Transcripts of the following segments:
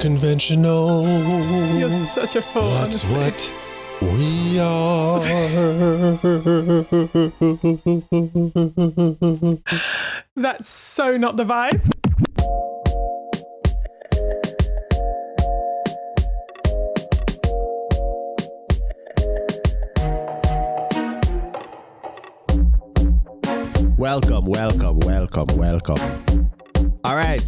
Unconventional. You're such a fool. That's honestly. what we are. That's so not the vibe. Welcome. All right,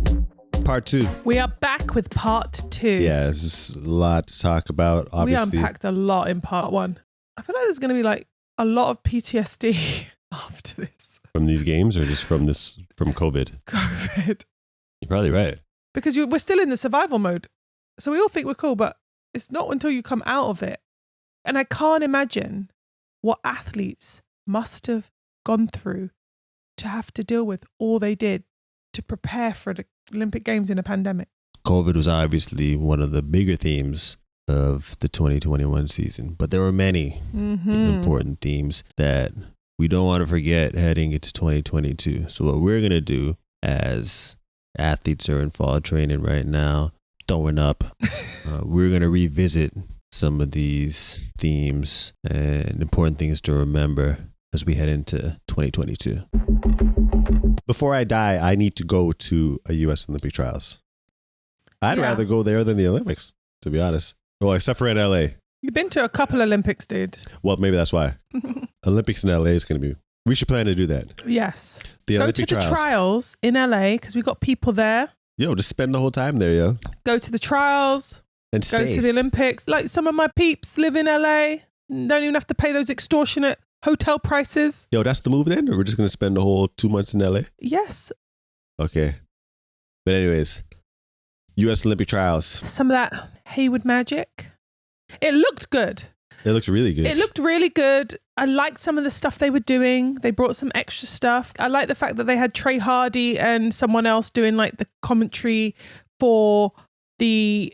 part 2. We are back with part 2. Yeah, there's just a lot to talk about, obviously. We unpacked a lot in part 1. I feel like there's going to be like a lot of PTSD after this. From these games or just from COVID? COVID. You're probably right. Because we're still in the survival mode. So we all think we're cool, but it's not until you come out of it. And I can't imagine what athletes must have gone through to have to deal with all they did to prepare for the Olympic Games in a pandemic. COVID was obviously one of the bigger themes of the 2021 season, but there were many important themes that we don't want to forget heading into 2022. So what we're going to do as athletes are in fall training right now, throwing up, we're going to revisit some of these themes and important things to remember as we head into 2022. Before I die, I need to go to a U.S. Olympic trials. I'd rather go there than the Olympics, to be honest. Well, except for in L.A. You've been to a couple Olympics, dude. Well, maybe that's why. Olympics in L.A. is going to be... We should plan to do that. Yes. The Olympic trials. Go to the trials in L.A. because we've got people there. Yo, just spend the whole time there, yo. Go to the trials. And stay. Go to the Olympics. Like some of my peeps live in L.A. Don't even have to pay those extortionate hotel prices. Yo, that's the move then? Or we're just going to spend the whole 2 months in LA? Yes. Okay. But anyways, U.S. Olympic trials. Some of that Hayward magic. It looked good. It looked really good. It looked really good. I liked some of the stuff they were doing. They brought some extra stuff. I like the fact that they had Trey Hardy and someone else doing like the commentary for the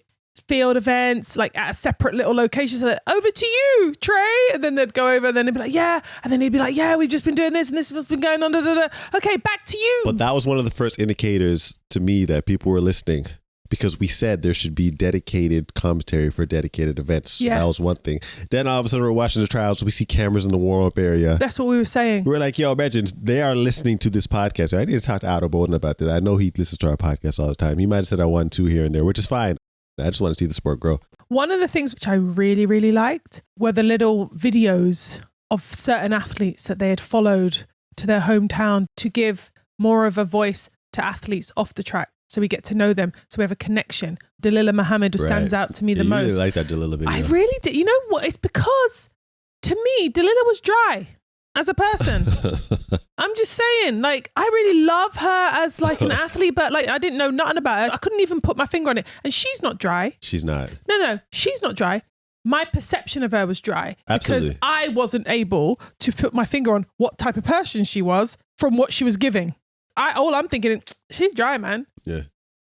field events, like at a separate little location. So over to you, Trey. And then they'd go over and then they'd be like, yeah. And then he'd be like, yeah, we've just been doing this and this is what's been going on. Da, da, da. Okay, back to you. But that was one of the first indicators to me that people were listening because we said there should be dedicated commentary for dedicated events. Yes. That was one thing. Then all of a sudden we're watching the trials. We see cameras in the warm-up area. That's what we were saying. We're like, yo, imagine they are listening to this podcast. I need to talk to Otto Bowden about this. I know he listens to our podcast all the time. He might have said I won 2 here and there, which is fine. I just want to see the sport grow. One of the things which I really, really liked were the little videos of certain athletes that they had followed to their hometown to give more of a voice to athletes off the track. So we get to know them. So we have a connection. Dalila Muhammad stands out to me the most. I really like that Dalila video. I really did. You know what? It's because to me, Dalila was dry as a person. I'm just saying, like, I really love her as like an athlete, but like I didn't know nothing about her. I couldn't even put my finger on it. And she's not dry. She's not. No, she's not dry. My perception of her was dry. Absolutely. Because I wasn't able to put my finger on what type of person she was from what she was giving. All I'm thinking is, she's dry, man. Yeah.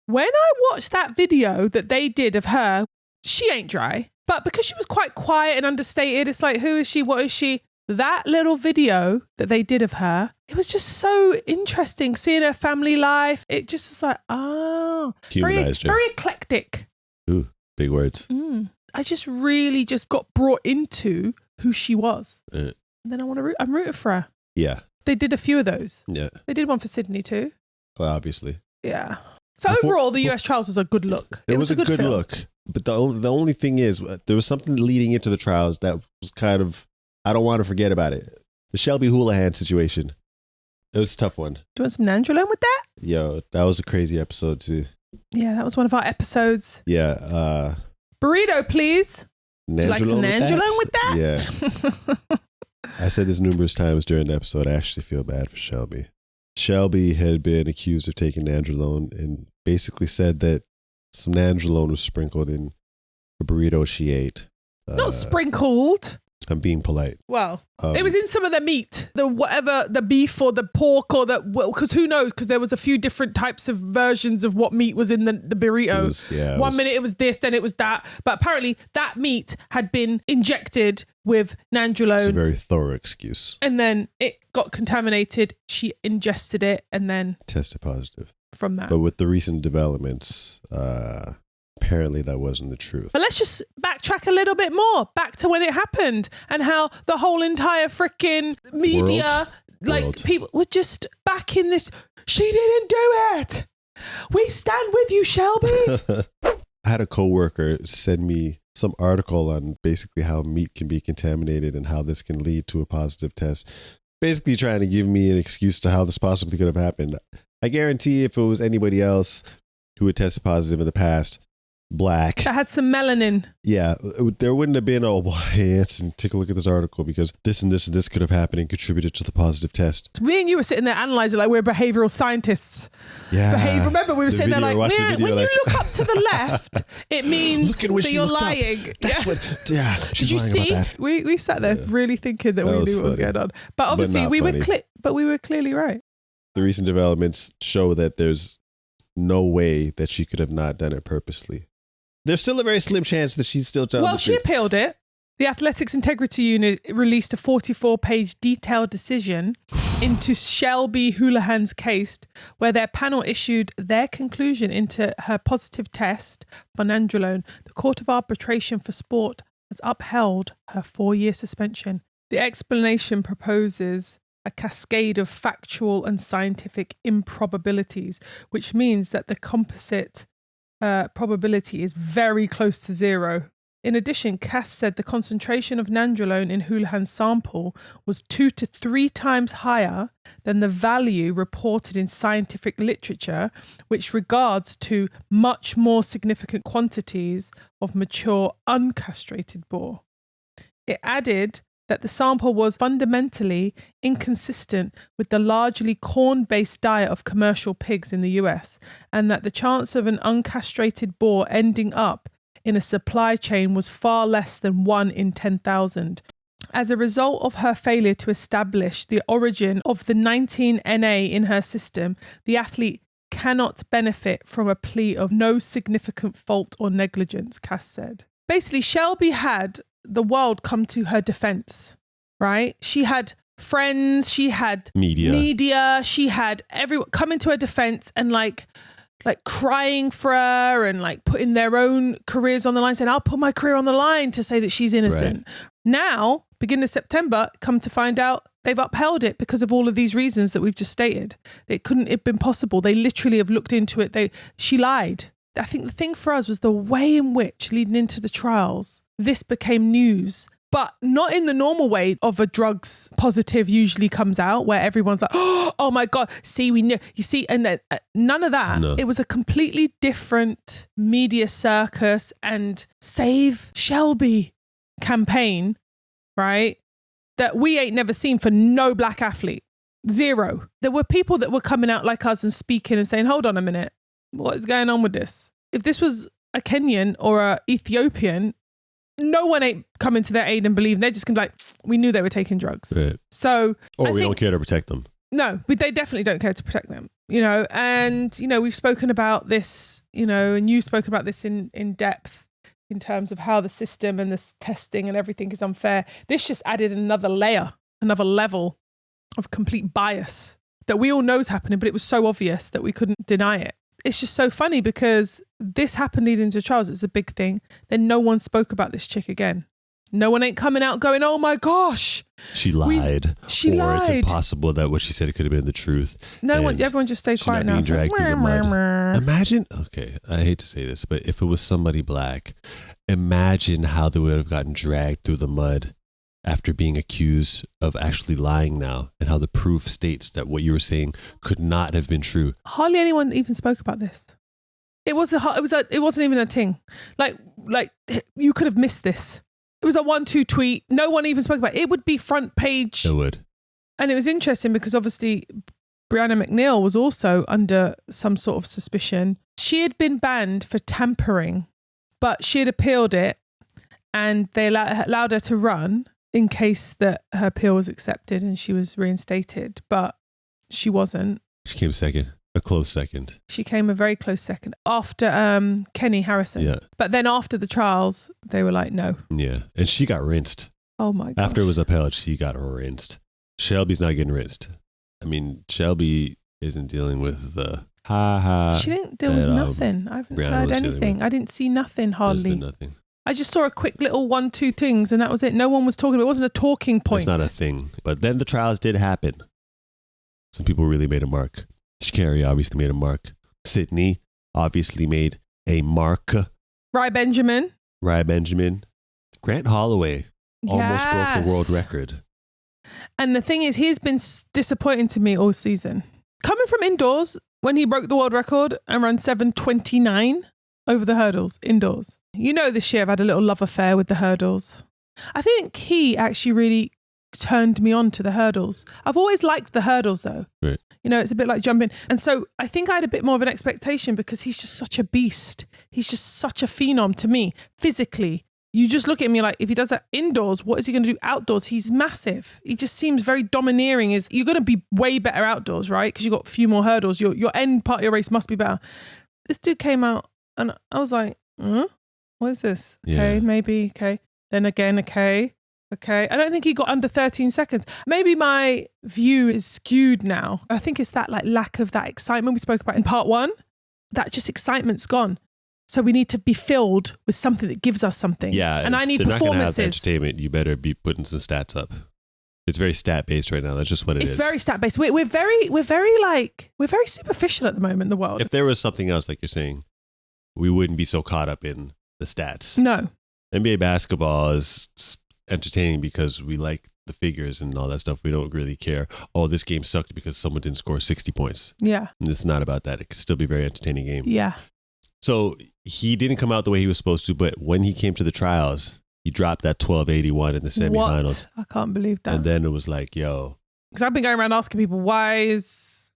When I watched that video that they did of her, she ain't dry. But because she was quite quiet and understated, it's like, who is she? What is she? That little video that they did of her, it was just so interesting seeing her family life. It just was like, humanized her. Very eclectic. Ooh, big words. I just really just got brought into who she was. And then I'm rooting for her. Yeah. They did a few of those. Yeah. They did one for Sydney too. Well, obviously. Yeah. So overall, the US trials was a good look. It was a good film. look. But the only thing is, there was something leading into the trials that was kind of, I don't want to forget about it. The Shelby Houlihan situation. It was a tough one. Do you want some Nandrolone with that? Yo, that was a crazy episode too. Yeah, that was one of our episodes. Yeah. Burrito, please. Would you like some Nandrolone with that? Yeah. I said this numerous times during the episode. I actually feel bad for Shelby. Shelby had been accused of taking Nandrolone and basically said that some Nandrolone was sprinkled in a burrito she ate. Not sprinkled. I'm being polite. Well, it was in some of the meat, the beef or the pork or because who knows? Because there was a few different types of versions of what meat was in the burrito. One minute it was this, then it was that. But apparently that meat had been injected with Nandrolone. It's a very thorough excuse. And then it got contaminated. She ingested it and then tested positive from that. But with the recent developments, apparently that wasn't the truth. But let's just backtrack a little bit more, back to when it happened and how the whole entire freaking media, people were just backing this. She didn't do it. We stand with you, Shelby. I had a coworker send me some article on basically how meat can be contaminated and how this can lead to a positive test. Basically trying to give me an excuse to how this possibly could have happened. I guarantee if it was anybody else who had tested positive in the past, black, that had some melanin. Yeah, there wouldn't have been hey, Anson, take a look at this article because this and this and this could have happened and contributed to the positive test. Me and you were sitting there analysing like we're behavioral scientists. Yeah. Remember, we were sitting there like, when you look up to the left, it means that you're lying. That's what, she's Did you lying see? about that. We sat there really thinking that we knew what was going on. But obviously we were clearly right. The recent developments show that there's no way that she could have not done it purposely. There's still a very slim chance that she's still telling the truth. Well, she appealed it. The Athletics Integrity Unit released a 44-page detailed decision into Shelby Houlihan's case, where their panel issued their conclusion into her positive test for nandrolone. The Court of Arbitration for Sport has upheld her 4-year suspension. The explanation proposes a cascade of factual and scientific improbabilities, which means that the composite probability is very close to zero. In addition, Cass said the concentration of nandrolone in Houlihan's sample was 2 to 3 times higher than the value reported in scientific literature, which regards to much more significant quantities of mature uncastrated boar. It added that the sample was fundamentally inconsistent with the largely corn-based diet of commercial pigs in the US, and that the chance of an uncastrated boar ending up in a supply chain was far less than 1 in 10,000. As a result of her failure to establish the origin of the 19NA in her system, the athlete cannot benefit from a plea of no significant fault or negligence, Cass said. Basically, Shelby had the world come to her defense, right? She had friends, she had media, she had everyone coming to her defense and like crying for her and like putting their own careers on the line, saying, I'll put my career on the line to say that she's innocent. Right. Now, beginning of September, come to find out they've upheld it because of all of these reasons that we've just stated. It couldn't have been possible. They literally have looked into it. She lied. I think the thing for us was the way in which, leading into the trials, this became news, but not in the normal way of a drugs positive usually comes out, where everyone's like, oh my God, see, we knew, you see, and none of that. No. It was a completely different media circus and Save Shelby campaign, right? That we ain't never seen for no black athlete. Zero. There were people that were coming out like us and speaking and saying, hold on a minute. What is going on with this? If this was a Kenyan or a Ethiopian, no one ain't coming to their aid and believe. They're just going to be like, we knew they were taking drugs. Right. So, or we don't care to protect them. No, they definitely don't care to protect them, and, we've spoken about this, and you've spoken about this in depth in terms of how the system and this testing and everything is unfair. This just added another layer, another level of complete bias that we all know is happening, but it was so obvious that we couldn't deny it. It's just so funny because this happened leading into trials. It's a big thing. Then no one spoke about this chick again. No one ain't coming out going, oh my gosh. She lied. She lied. It's impossible that what she said could have been the truth. Everyone just stay quiet now. She's not being dragged through the mud. Imagine, okay, I hate to say this, but if it was somebody black, imagine how they would have gotten dragged through the mud after being accused of actually lying now, and how the proof states that what you were saying could not have been true. Hardly anyone even spoke about this. It wasn't even a thing. Like you could have missed this. It was a 1-2 tweet. No one even spoke about it. It would be front page. It would. And it was interesting because obviously Brianna McNeil was also under some sort of suspicion. She had been banned for tampering, but she had appealed it and they allowed her to run in case that her appeal was accepted and she was reinstated, but she wasn't. She came second, a close second. She came a very close second after Kenny Harrison. Yeah. But then after the trials, they were like, no. Yeah. And she got rinsed. Oh my God. After it was upheld, she got rinsed. Shelby's not getting rinsed. I mean, Shelby isn't dealing with the Ha ha. She didn't deal with nothing. I haven't heard anything. I didn't see nothing hardly. There's been nothing. I just saw a quick little 1-2 things and that was it. No one was talking. It wasn't a talking point. It's not a thing. But then the trials did happen. Some people really made a mark. Sha'Carri obviously made a mark. Sydney obviously made a mark. Rye Benjamin. Grant Holloway almost broke the world record. And the thing is, he's been disappointing to me all season. Coming from indoors, when he broke the world record and ran 7:29 over the hurdles indoors. You know, this year I've had a little love affair with the hurdles. I think he actually really turned me on to the hurdles. I've always liked the hurdles though. Right. You know, it's a bit like jumping. And so I think I had a bit more of an expectation because he's just such a beast. He's just such a phenom to me, physically. You just look at him, you're like, if he does that indoors, what is he going to do outdoors? He's massive. He just seems very domineering. You're going to be way better outdoors, right? Because you've got a few more hurdles. Your end part of your race must be better. This dude came out and I was like, what is this? Okay, maybe, okay. Then again, okay. I don't think he got under 13 seconds. Maybe my view is skewed now. I think it's that like lack of that excitement we spoke about in part 1. That just excitement's gone. So we need to be filled with something that gives us something. Yeah, and I need performances. They're not going to have entertainment. You better be putting some stats up. It's very stat based right now. That's just what it is. It's very stat based. We're very superficial at the moment in the world. If there was something else, like you're saying, we wouldn't be so caught up in the stats. No. NBA basketball is entertaining because we like the figures and all that stuff. We don't really care. Oh, this game sucked because someone didn't score 60 points. Yeah. And it's not about that. It could still be a very entertaining game. Yeah. So he didn't come out the way he was supposed to, but when he came to the trials, he dropped that 1281 in the semifinals. What? I can't believe that. And then it was like, yo. Because I've been going around asking people, why is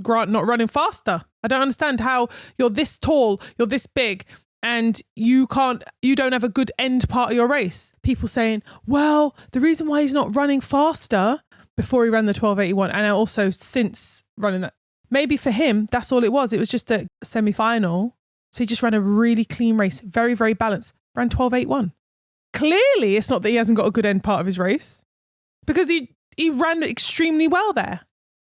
Grant not running faster? I don't understand how you're this tall, you're this big, and you don't have a good end part of your race. People saying, well, the reason why he's not running faster before he ran the 1281 and also since running that, maybe for him, that's all it was. It was just a semi-final. So he just ran a really clean race, very, very balanced, ran 1281. Clearly, it's not that he hasn't got a good end part of his race because he ran extremely well there.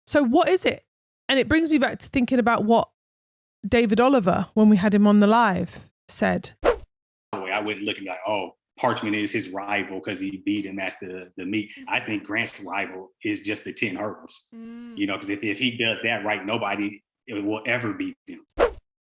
So what is it? And it brings me back to thinking about what David Oliver, when we had him on the live, said. I wouldn't look at me like, oh, Parchment is his rival because he beat him at the meet. I think Grant's rival is just the 10 hurdles. You know, because if he does that right, nobody will ever beat him.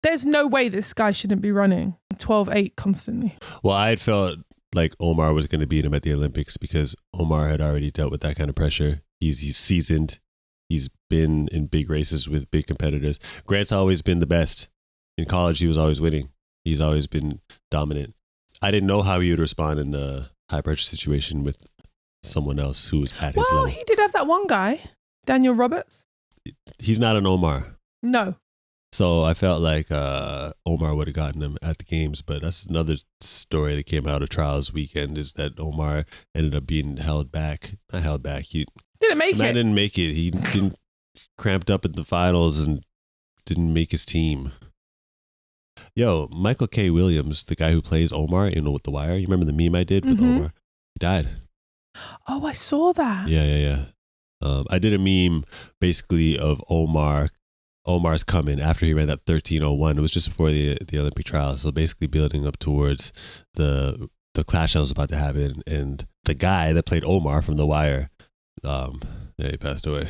There's no way this guy shouldn't be running 12.8 constantly. Well, I had felt like Omar was going to beat him at the Olympics because Omar had already dealt with that kind of pressure. He's seasoned. He's been in big races with big competitors. Grant's always been the best. In college, he was always winning. He's always been dominant. I didn't know how he would respond in a high pressure situation with someone else who was at his level. Well, he did have that one guy, Daniel Roberts. He's not an Omar. No. So I felt like Omar would have gotten him at the games, but that's another story that came out of trials weekend is that Omar ended up being held back. Not held back. He didn't make it. Didn't make it. He didn't cramped up in the finals and didn't make his team. Yo, Michael K. Williams, the guy who plays Omar, with The Wire. You remember the meme I did with Omar? He died. Oh, I saw that. Yeah. I did a meme basically of Omar's coming after he ran that 13:01. It was just before the Olympic trials. So basically building up towards the clash that was about to happen. And the guy that played Omar from The Wire, he passed away.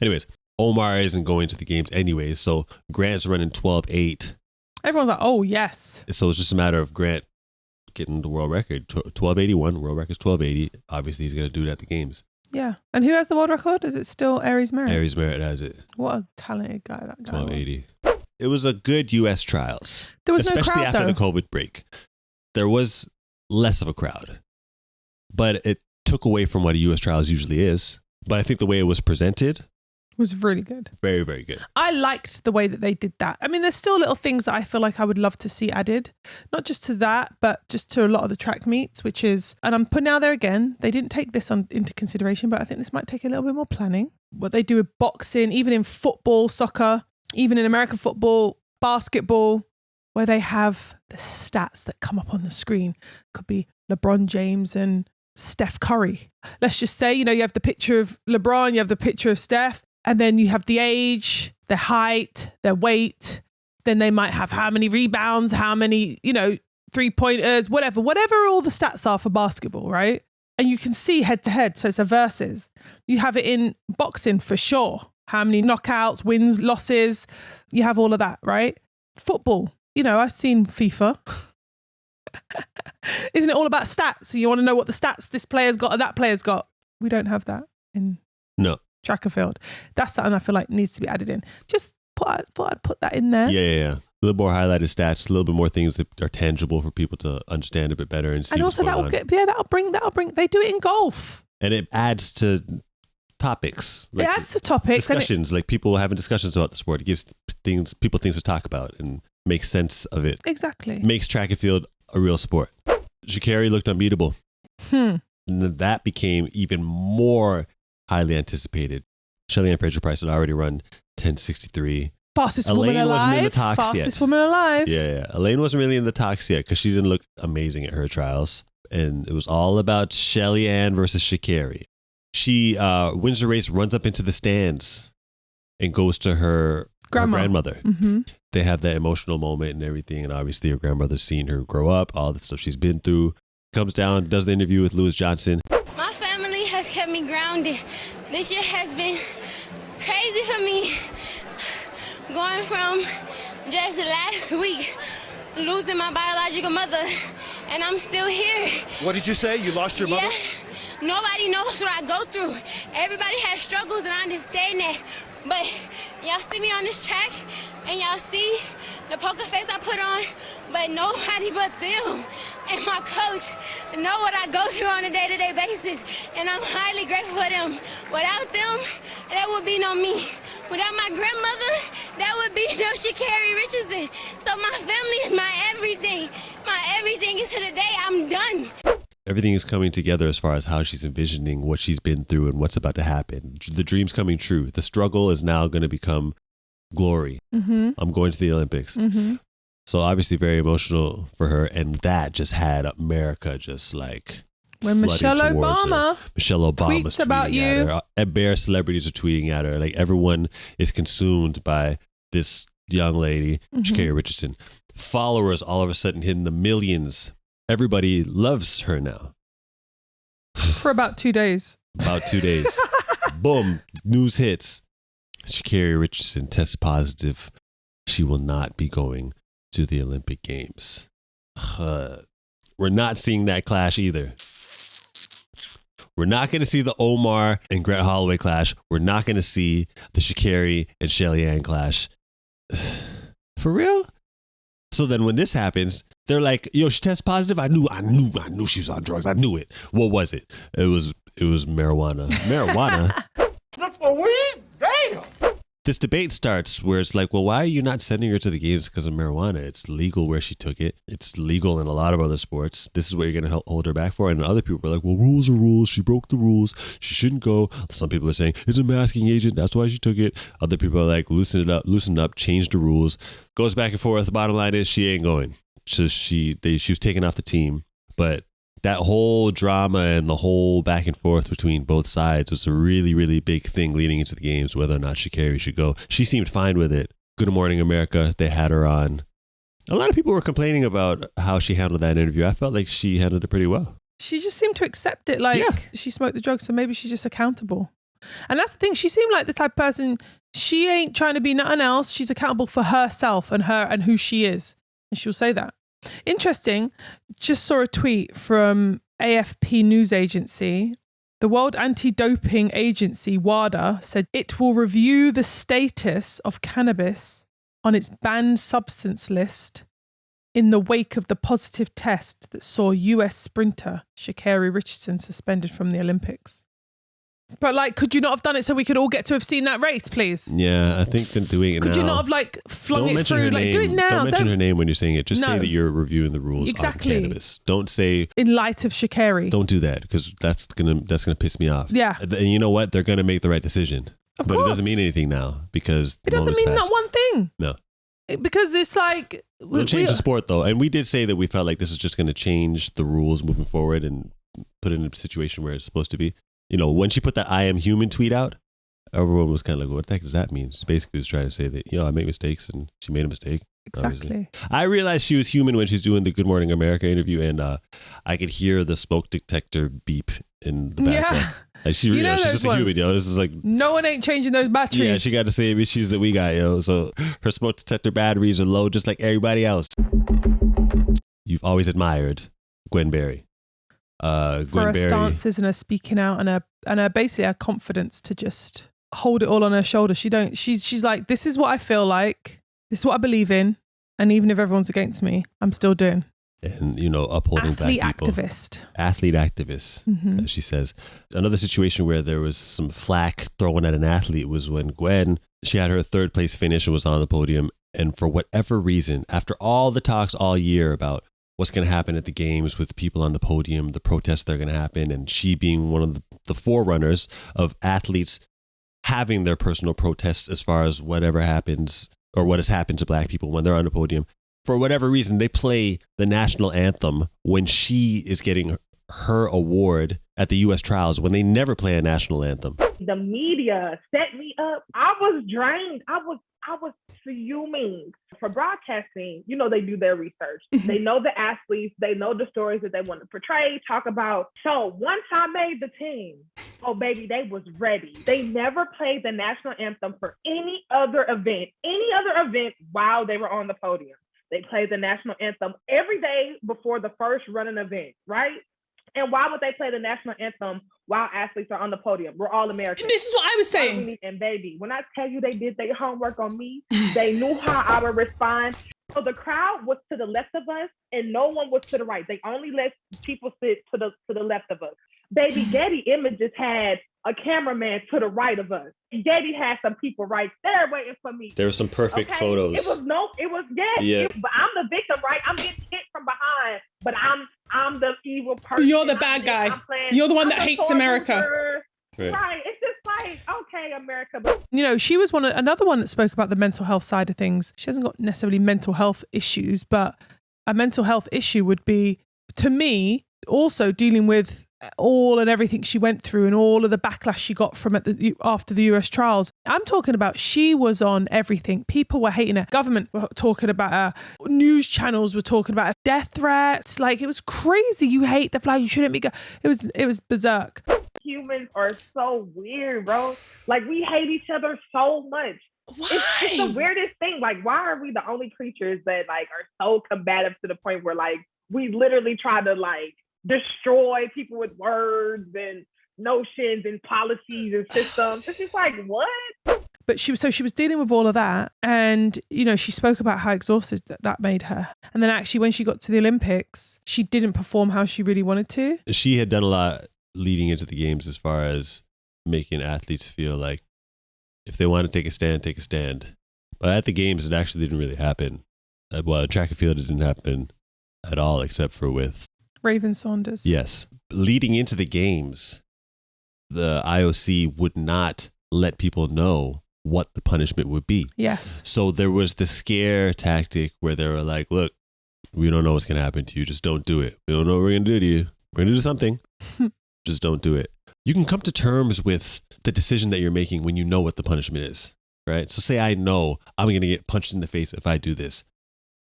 Anyways, Omar isn't going to the games anyways. So Grant's running 12.8. Everyone's like, oh, yes. So it's just a matter of Grant getting the world record. 12.81. World record's 12.80. Obviously, he's going to do it at the games. Yeah. And who has the world record? Is it still Aries Merritt? Aries Merritt has it. What a talented guy that guy 12.80. It was a good U.S. trials. There was no crowd, especially after though. the COVID break. There was less of a crowd. But it took away from what a U.S. trials usually is. But I think the way it was presented was really good. Very, very good. I liked the way that they did that. I mean, there's still little things that I feel like I would love to see added, not just to that, but just to a lot of the track meets, which is, and I'm putting out there again, they didn't take this into consideration, but I think this might take a little bit more planning. What they do with boxing, even in football, soccer, even in American football, basketball, where they have the stats that come up on the screen. Could be LeBron James and Steph Curry. Let's just say, you have the picture of LeBron, you have the picture of Steph, and then you have the age, their height, their weight. Then they might have how many rebounds, how many, 3-pointers, whatever all the stats are for basketball, right? And you can see head to head. So it's a versus. You have it in boxing for sure. How many knockouts, wins, losses. You have all of that, right? Football. I've seen FIFA. Isn't it all about stats? You want to know what the stats this player's got or that player's got. We don't have that in track and field. That's something I feel like needs to be added in. Just thought I'd put that in there. Yeah. A little more highlighted stats, a little bit more things that are tangible for people to understand a bit better and see. And also that'll bring. They do it in golf, and it adds to topics. It adds to topics, discussions. Like people having discussions about the sport. It gives people things to talk about and makes sense of it. Exactly. Makes track and field a real sport. Sha'Carri looked unbeatable. And that became even more highly anticipated. Shelly-Ann Fraser-Pryce had already run 10:63. Fastest woman alive. Wasn't in the talks Fastest woman alive. Yeah. Elaine wasn't really in the talks yet because she didn't look amazing at her trials. And it was all about Shelly-Ann versus Sha'Carri. She wins the race, runs up into the stands, and goes to her grandmother. Mm-hmm. They have that emotional moment and everything. And obviously her grandmother's seen her grow up, all the stuff she's been through. Comes down, does the interview with Lewis Johnson. My family has kept me grounded. This year has been crazy for me. Going from just last week, losing my biological mother, and I'm still here. What did you say? You lost your mother? Yeah. Nobody knows what I go through. Everybody has struggles, and I understand that. But y'all see me on this track, and y'all see the poker face I put on, but nobody but them and my coach know what I go through on a day-to-day basis, and I'm highly grateful for them. Without them, there would be no me. Without my grandmother, there would be no Sha'Carri Richardson. So my family is my everything. My everything is to the day I'm done. Everything is coming together as far as how she's envisioning what she's been through and what's about to happen. The dream's coming true. The struggle is now going to become glory. Mm-hmm. I'm going to the Olympics. Mm-hmm. So obviously very emotional for her. And that just had America just like when Michelle Obama tweets about you. at her. Bare celebrities are tweeting at her. Like everyone is consumed by this young lady, Sha'Carri Richardson. Followers all of a sudden hitting the millions. Everybody loves her now. For about 2 days. Boom. News hits. Sha'Carri Richardson tests positive. She will not be going to the Olympic Games. We're not seeing that clash either. We're not going to see the Omar and Grant Holloway clash. We're not going to see the Sha'Carri and Shelly-Ann clash. For real? So then when this happens, they're like, yo, she tests positive. I knew she was on drugs. I knew it. What was it? It was marijuana. Marijuana? Not for weed? Damn! This debate starts where it's like, well, why are you not sending her to the games because of marijuana? It's legal where she took it. It's legal in a lot of other sports. This is what you're going to hold her back for. And other people are like, well, rules are rules. She broke the rules. She shouldn't go. Some people are saying it's a masking agent. That's why she took it. Other people are like, loosen up, change the rules. Goes back and forth. The bottom line is she ain't going. So she was taken off the team. But that whole drama and the whole back and forth between both sides was a really, really big thing leading into the games, whether or not Sha'Carri should go. She seemed fine with it. Good Morning America, they had her on. A lot of people were complaining about how she handled that interview. I felt like she handled it pretty well. She just seemed to accept it she smoked the drugs, so maybe she's just accountable. And that's the thing. She seemed like the type of person, she ain't trying to be nothing else. She's accountable for herself and who she is. And she'll say that. Interesting. Just saw a tweet from AFP news agency. The World Anti-Doping Agency, WADA, said it will review the status of cannabis on its banned substance list in the wake of the positive test that saw US sprinter Sha'Carri Richardson suspended from the Olympics. But could you not have done it so we could all get to have seen that race, please? Yeah, I think they're doing it now. Could you not have flung it through? Do it now. Don't mention her name when you're saying it. Just say that you're reviewing the rules on cannabis. Don't say in light of Sha'Carri. Don't do that because that's gonna piss me off. Yeah. And you know what? They're gonna make the right decision. Of but course. It doesn't mean anything now because it doesn't mean not one thing. No. Because it's like we'll change the sport though, and we did say that we felt like this is just going to change the rules moving forward and put it in a situation where it's supposed to be. You know, when she put that "I am human" tweet out, everyone was kind of like, what the heck does that mean? She basically was trying to say that, I make mistakes and she made a mistake. Exactly. Obviously. I realized she was human when she's doing the Good Morning America interview, and I could hear the smoke detector beep in the background. Yeah. Like she's just a human, This is like, no one ain't changing those batteries. Yeah, she got the same issues that we got, So her smoke detector batteries are low, just like everybody else. You've always admired Gwen Berry. For her stances and her speaking out and her basically her confidence to just hold it all on her shoulders. She's like, this is what I feel like. This is what I believe in. And even if everyone's against me, I'm still doing. And, upholding black people. Athlete activist, Mm-hmm. as she says. Another situation where there was some flack thrown at an athlete was when Gwen, she had her third place finish and was on the podium. And for whatever reason, after all the talks all year about what's going to happen at the games with people on the podium, the protests that are going to happen, and she being one of the forerunners of athletes having their personal protests as far as whatever happens or what has happened to black people when they're on the podium. For whatever reason, they play the national anthem when she is getting her award at the U.S. trials, when they never play a national anthem. The media set me up. I was drained. I was fuming. For broadcasting, they do their research. They know the athletes. They know the stories that they want to portray, talk about. So once I made the team, oh, baby, they was ready. They never played the national anthem for any other event while they were on the podium. They played the national anthem every day before the first running event, right? And why would they play the national anthem while athletes are on the podium? We're all Americans. This is what I was saying. And baby, when I tell you they did their homework on me, they knew how I would respond. So the crowd was to the left of us and no one was to the right. They only let people sit to the left of us. Baby, Getty Images had a cameraman to the right of us. Getty had some people right there waiting for me. There were some perfect photos. But I'm the victim, right? I'm getting hit from behind, but I'm the evil person. You're the bad guy. You're the one that hates America. Right. It's just like, okay, America. But She was another one that spoke about the mental health side of things. She hasn't got necessarily mental health issues, but a mental health issue would be, to me, also dealing with all and everything she went through and all of the backlash she got from after the US trials. I'm talking about she was on everything. People were hating her. Government were talking about her. News channels were talking about her. Death threats. Like, it was crazy. You hate the flag. You shouldn't be. It was berserk. Humans are so weird, bro. Like, we hate each other so much. Why? It's the weirdest thing. Like, why are we the only creatures that are so combative to the point where we literally try to destroy people with words and notions and policies and systems? It's just what? But she was dealing with all of that, and she spoke about how exhausted that made her. And then actually, when she got to the Olympics, she didn't perform how she really wanted to. She had done a lot leading into the games as far as making athletes feel like if they want to take a stand, take a stand. But at the games, it actually didn't really happen. Well, track and field, it didn't happen at all, except for with Raven Saunders. Yes. Leading into the games, the IOC would not let people know what the punishment would be. Yes. So there was the scare tactic where they were like, look, we don't know what's going to happen to you. Just don't do it. We don't know what we're going to do to you. We're going to do something. Just don't do it. You can come to terms with the decision that you're making when you know what the punishment is, right? So say I know I'm going to get punched in the face if I do this.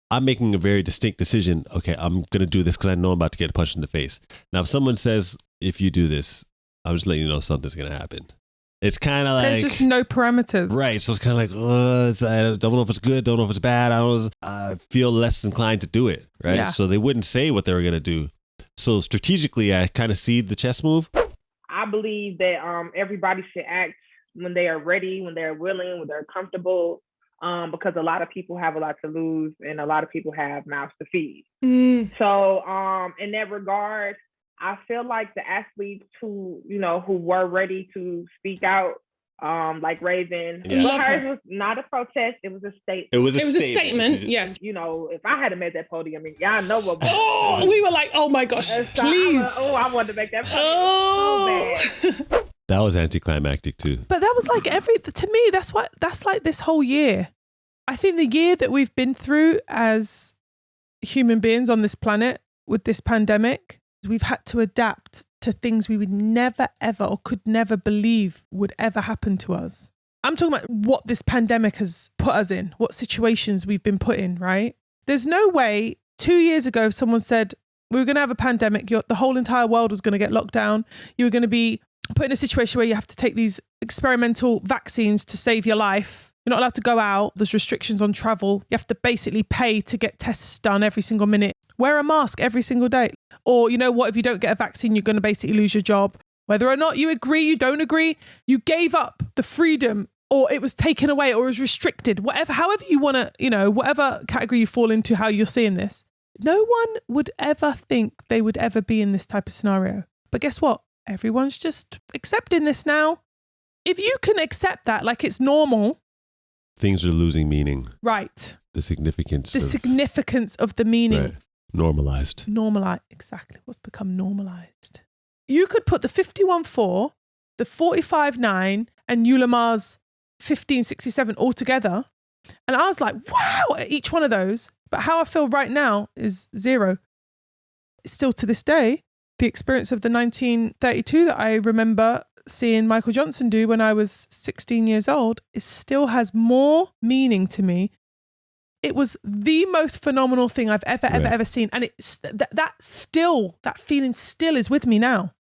I'm making a very distinct decision. Okay, I'm going to do this because I know I'm about to get punched in the face. Now, if someone says, if you do this, I'm just letting you know something's going to happen. It's kind of like... There's just no parameters. Right. So it's kind of like, I don't know if it's good, don't know if it's bad. I feel less inclined to do it, right? Yeah. So they wouldn't say what they were going to do. So strategically, I kind of see the chess move. I believe that everybody should act when they are ready, when they're willing, when they're comfortable. Because a lot of people have a lot to lose and a lot of people have mouths to feed. So in that regard, I feel like the athletes who were ready to speak out, like Raven, but hers was not a protest, it was a statement. It was a statement, yes. If I had made that podium, y'all know what we were like, oh my gosh, please. I wanted to make that podium so bad. That was anticlimactic too. But that was like to me, that's like this whole year. I think the year that we've been through as human beings on this planet with this pandemic, we've had to adapt to things we would never, ever, or could never believe would ever happen to us. I'm talking about what this pandemic has put us in, what situations we've been put in, right? There's no way 2 years ago, if someone said, we were going to have a pandemic, the whole entire world was going to get locked down, you were going to be put in a situation where you have to take these experimental vaccines to save your life. You're not allowed to go out. There's restrictions on travel. You have to basically pay to get tests done every single minute. Wear a mask every single day. Or, you know what, if you don't get a vaccine, you're going to basically lose your job. Whether or not you agree, you don't agree, you gave up the freedom, or it was taken away, or it was restricted, whatever, however you want to, you know, whatever category you fall into, how you're seeing this. No one would ever think they would ever be in this type of scenario. But guess what? Everyone's just accepting this now. If you can accept that like it's normal. Things are losing meaning. Right. The significance of the meaning. Right. Normalized. Exactly. What's become normalized? You could put the 51.4, the 45.9 and Ulemar's 15.67 all together. And I was like, wow, at each one of those. But how I feel right now is 0. Still to this day, the experience of the 1932 that I remember seeing Michael Johnson do when I was 16 years old, it still has more meaning to me. It was the most phenomenal thing I've ever seen. And it's that feeling still is with me now.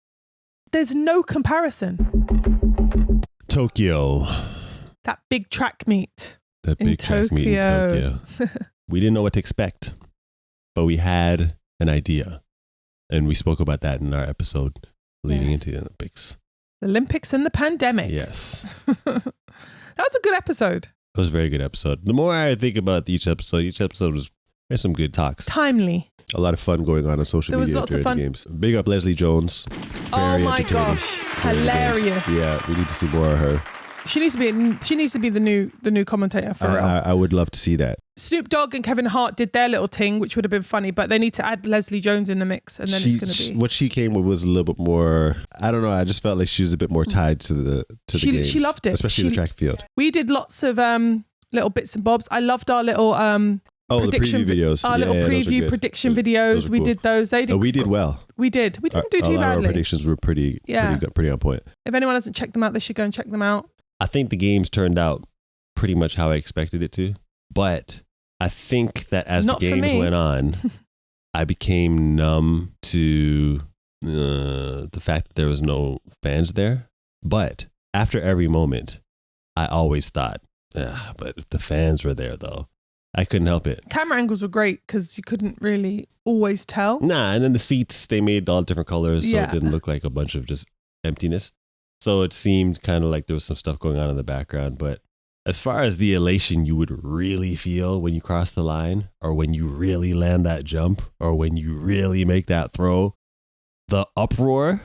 There's no comparison. Tokyo. That big track meet. That big track meet in Tokyo. We didn't know what to expect, but we had an idea. And we spoke about that in our episode leading into the Olympics. The Olympics and the pandemic. Yes. That was a good episode. It was a very good episode. The more I think about each episode there's some good talks. Timely. A lot of fun going on social media during the games. Big up Leslie Jones. Very my gosh. Hilarious. Yeah, we need to see more of her. She needs to be the new commentator for real. I would love to see that. Snoop Dogg and Kevin Hart did their little thing, which would have been funny, but they need to add Leslie Jones in the mix, and then it's going to be what she came with was a little bit more. I don't know. I just felt like she was a bit more tied to the games. She loved it, especially the track field. We did lots of little bits and bobs. I loved our little the preview videos. Our little preview prediction videos. We did those. They did. We did well. We did. We didn't do too badly. Our predictions were pretty on point. If anyone hasn't checked them out, they should go and check them out. I think the games turned out pretty much how I expected it to, but I think that as the games went on, I became numb to the fact that there was no fans there. But after every moment, I always thought, but if the fans were there though, I couldn't help it. Camera angles were great because you couldn't really always tell. And then the seats, they made all different colors, so it didn't look like a bunch of just emptiness. So it seemed kind of like there was some stuff going on in the background. But as far as the elation you would really feel when you cross the line, or when you really land that jump, or when you really make that throw, the uproar,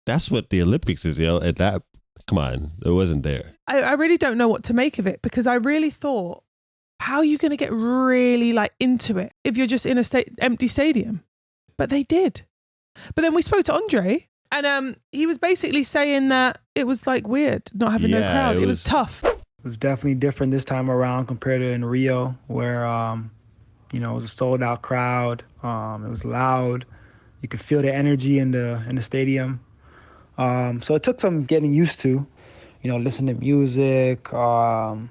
that's what the Olympics is, and that, come on, it wasn't there. I really don't know what to make of it, because I really thought, how are you going to get really into it if you're just in a empty stadium? But they did. But then we spoke to Andre, and he was basically saying that it was weird not having no crowd. It was tough. It was definitely different this time around compared to in Rio, where it was a sold out crowd. It was loud. You could feel the energy in the stadium. So it took some getting used to, listening to music. The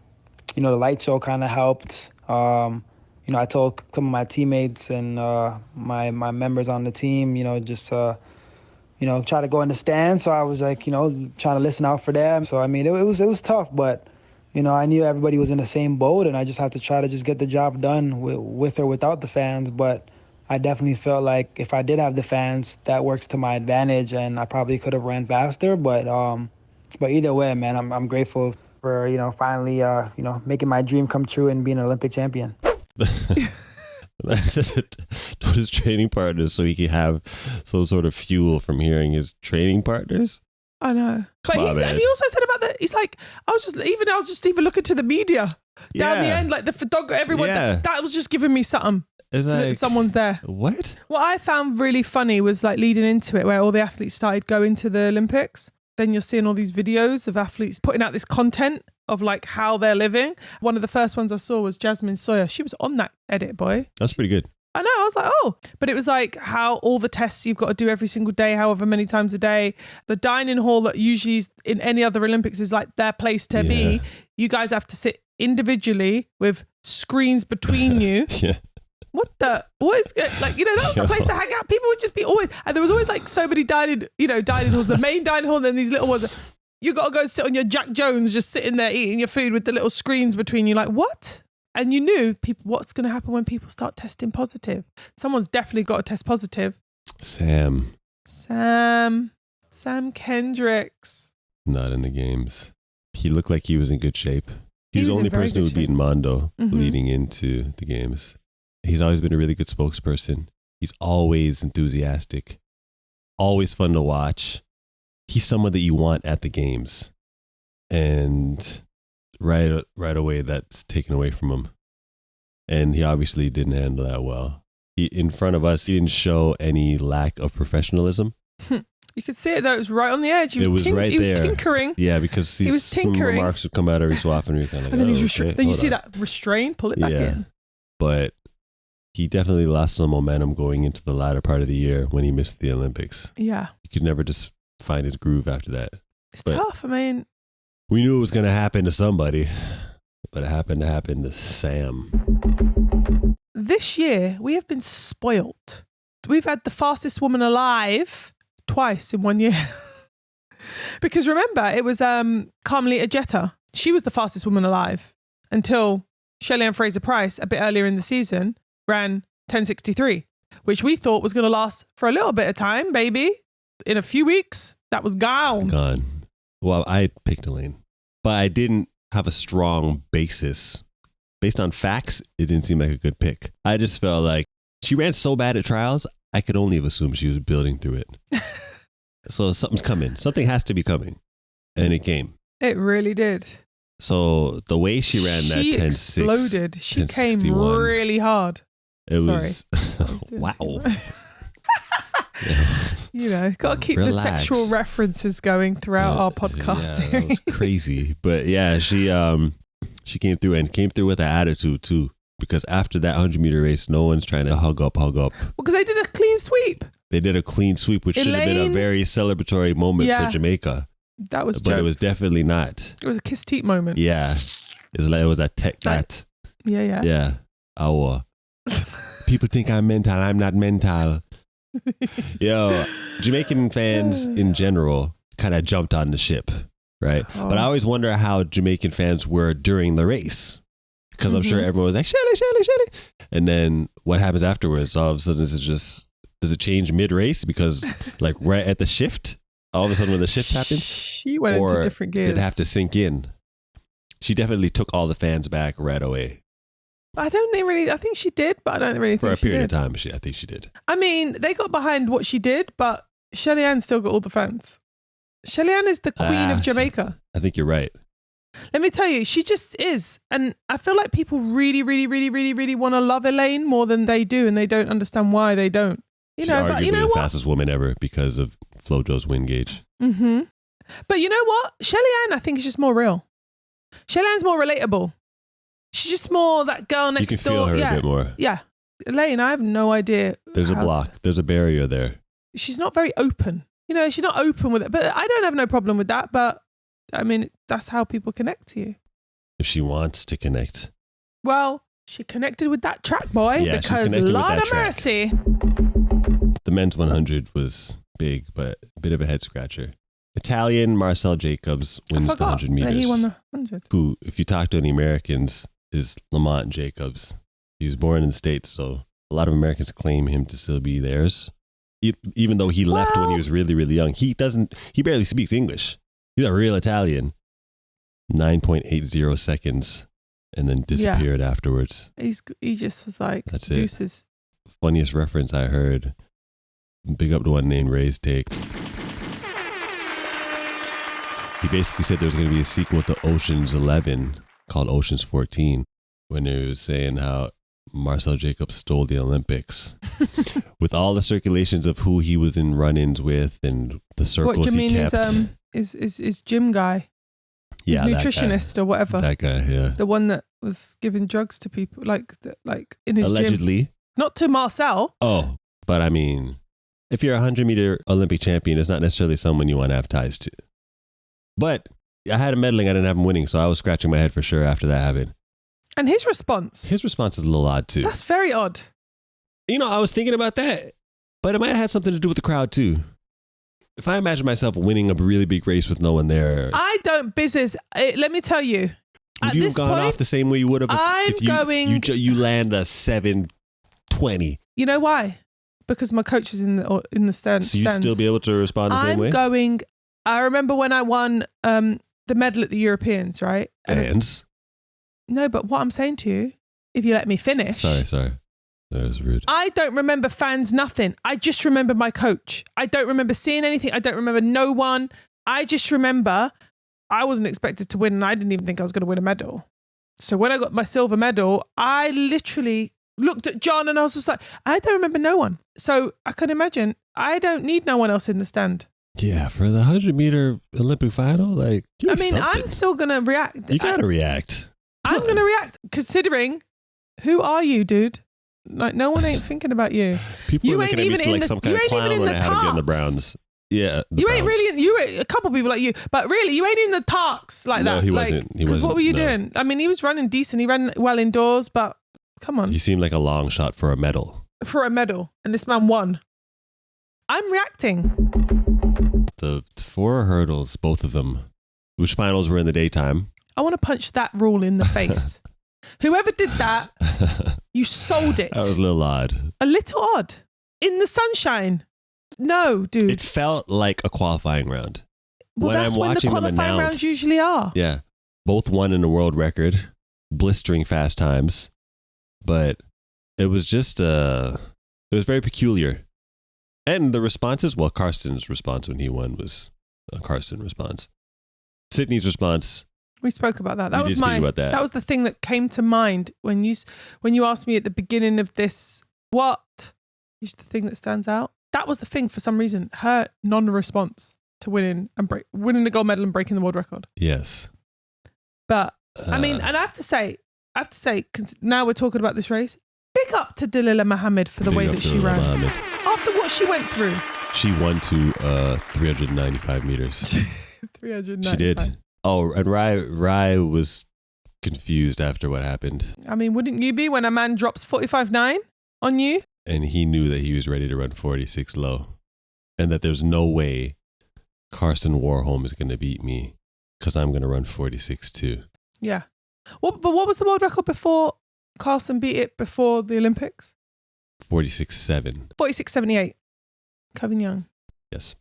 light show kind of helped. I told some of my teammates and my members on the team, try to go in the stand. So I was trying to listen out for them. So, it was tough, but, I knew everybody was in the same boat, and I just had to try to just get the job done with or without the fans. But I definitely felt like if I did have the fans, that works to my advantage, and I probably could have ran faster. But either way, man, I'm grateful for, finally, making my dream come true and being an Olympic champion. To his training partners so he could have some sort of fuel from hearing his training partners. I know. But and he also said about he's like, I was just even looking to the media down the end, the photographer, everyone, that was just giving me something. It's so that someone's there. What I found really funny was leading into it, where all the athletes started going to the Olympics. Then you're seeing all these videos of athletes putting out this content of how they're living. One of the first ones I saw was Jasmine Sawyer. She was on that edit, boy. That's pretty good. I know. I was like, oh, but it was like how all the tests you've got to do every single day, however many times a day. The dining hall that usually is in any other Olympics is like their place to be. You guys have to sit individually with screens between you. What is like, that was the place to hang out. People would just be always, and there was always like so many dining halls, the main dining hall, and then these little ones. You got to go sit on your Jack Jones, just sitting there eating your food with the little screens between you. Like, what? And you knew people. What's going to happen when people start testing positive? Someone's definitely got to test positive. Sam Kendricks. Not in the games. He looked like he was in good shape. He was the only person who had beaten Mondo leading into the games. He's always been a really good spokesperson. He's always enthusiastic, always fun to watch. He's someone that you want at the games. And right away, that's taken away from him. And he obviously didn't handle that well. In front of us, he didn't show any lack of professionalism. You could see it though. It was right on the edge. It was right there. He was tinkering. Yeah, because he was tinkering. Some remarks would come out every so often. And then he's restrained. Then you see that restrain, pull it back in. But he definitely lost some momentum going into the latter part of the year when he missed the Olympics. Yeah. He could never just find his groove after that. It's tough. I mean, we knew it was going to happen to somebody, but it happened to happen to Sam. This year, we have been spoilt. We've had the fastest woman alive twice in 1 year. Because remember, it was Carmelita Jeter. She was the fastest woman alive until Shelly-Ann Fraser-Pryce, a bit earlier in the season, ran 10:63, which we thought was going to last for a little bit of time, baby. In a few weeks, that was gone. Well, I picked Elaine, but I didn't have a strong basis. Based on facts, it didn't seem like a good pick. I just felt like she ran so bad at trials, I could only have assumed she was building through it. So something's coming. Something has to be coming. And it came. It really did. So the way she ran that 10-6. She exploded. She came really hard. It was wow. Got to keep the sexual references going throughout our podcast series. That was crazy. But yeah, she came through and came through with an attitude too. Because after that 100-meter race, no one's trying to hug up. Well, because they did a clean sweep. They did a clean sweep, which should have been a very celebratory moment for Jamaica. That was But it was definitely not. It was a kiss teat moment. Yeah. It was a tech that. Yeah. Yeah. People think I'm mental. I'm not mental. Yo, Jamaican fans in general kind of jumped on the ship, right? Oh. But I always wonder how Jamaican fans were during the race. Because I'm sure everyone was like, Shelly. And then what happens afterwards? All of a sudden, does it change mid-race? Because like right at the shift, all of a sudden when the shift happens? She went into different gears. Did it have to sink in? She definitely took all the fans back right away. I think she did, but I don't really think she did. For a period of time, I think she did. I mean, they got behind what she did, but Shelly-Ann still got all the fans. Shelly-Ann is the queen of Jamaica. I think you're right. Let me tell you, she just is. And I feel like people really, really, really, really, really want to love Elaine more than they do, and they don't understand why they don't. She's arguably the fastest woman ever because of FloJo's win gauge. Mm-hmm. But you know what? Shelly-Ann, I think, is just more real. Shelly-Ann's more relatable. She's just more that girl next door. You can feel her a bit more. Yeah. Elaine, I have no idea. There's a block. There's a barrier there. She's not very open. She's not open with it. But I don't have no problem with that. But I mean, that's how people connect to you. If she wants to connect. Well, she connected with that track, boy. Yeah, because Lord of mercy. The men's 100 was big, but a bit of a head scratcher. Italian Marcel Jacobs wins the 100 meters. He won the 100. Who, if you talk to any Americans, is Lamont Jacobs. He was born in the States, so a lot of Americans claim him to still be theirs. Even though he left when he was really, really young. He barely speaks English. He's a real Italian. 9.80 seconds and then disappeared afterwards. He just was like, that's deuces. It. Funniest reference I heard. Big up to one named Ray's Take. He basically said there was going to be a sequel to Ocean's 11 called Ocean's 14 when he was saying how Marcel Jacobs stole the Olympics with all the circulations of who he was in run-ins with and the circles he kept. Is Jim guy? Yeah, his nutritionist or whatever. That guy, yeah. The one that was giving drugs to people, like in his allegedly. gym. Not to Marcel. Oh, but I mean, if you're a 100-meter Olympic champion, it's not necessarily someone you want to have ties to. But I had him medaling, I didn't have him winning, so I was scratching my head for sure after that happened. And his response? His response is a little odd too. That's very odd. You know, I was thinking about that, but it might have had something to do with the crowd too. If I imagine myself winning a really big race with no one there. I don't business. Let me tell you. Would you have gone off the same way you would have if you land a 7:20? You know why? Because my coach is in the stands. So you'd still be able to respond the same way? I remember when I won the medal at the Europeans, right? Fans? No, but what I'm saying to you, if you let me finish. Sorry. That was rude. I don't remember fans, nothing. I just remember my coach. I don't remember seeing anything. I don't remember no one. I just remember I wasn't expected to win and I didn't even think I was going to win a medal. So when I got my silver medal, I literally looked at John and I was just like, I don't remember no one. So I can imagine I don't need no one else in the stand. Yeah, for the 100-meter Olympic final, I'm still going to react. You got to react. I'm going to react considering who are you, dude? Like, no one ain't thinking about you. People are looking at me like some kind of clown when I had to get in the Browns. Yeah. You ain't really, a couple people like you, but really, you ain't in the talks like that. No, he wasn't. Because what were you doing? I mean, he was running decent. He ran well indoors, but come on. He seemed like a long shot for a medal. And this man won. I'm reacting. The 4 hurdles, both of them, which finals were in the daytime. I want to punch that rule in the face. Whoever did that, you sold it. That was a little odd. A little odd. In the sunshine. No, dude. It felt like a qualifying round. Well, that's when the qualifying rounds usually are. Yeah. Both won in a world record, blistering fast times. But it was just, it was very peculiar. And the responses, well, Karsten's response when he won was a Karsten response. Sydney's response. We spoke about that. That was the thing that came to mind when you asked me at the beginning of this, what is the thing that stands out? That was the thing for some reason, her non-response to winning the gold medal and breaking the world record. Yes. But I mean, and I have to say, cause now we're talking about this race, big up to Dalilah Muhammad for the way that she ran. After what she went through. She won to 395 meters. 395. She did. Oh, and Rai was confused after what happened. I mean, wouldn't you be when a man drops 45.9 on you? And he knew that he was ready to run 46 low. And that there's no way Karsten Warholm is going to beat me because I'm going to run 46 too. Yeah. But what was the world record before Karsten beat it before the Olympics? 46.7. 46.78. Kevin Young. Yes.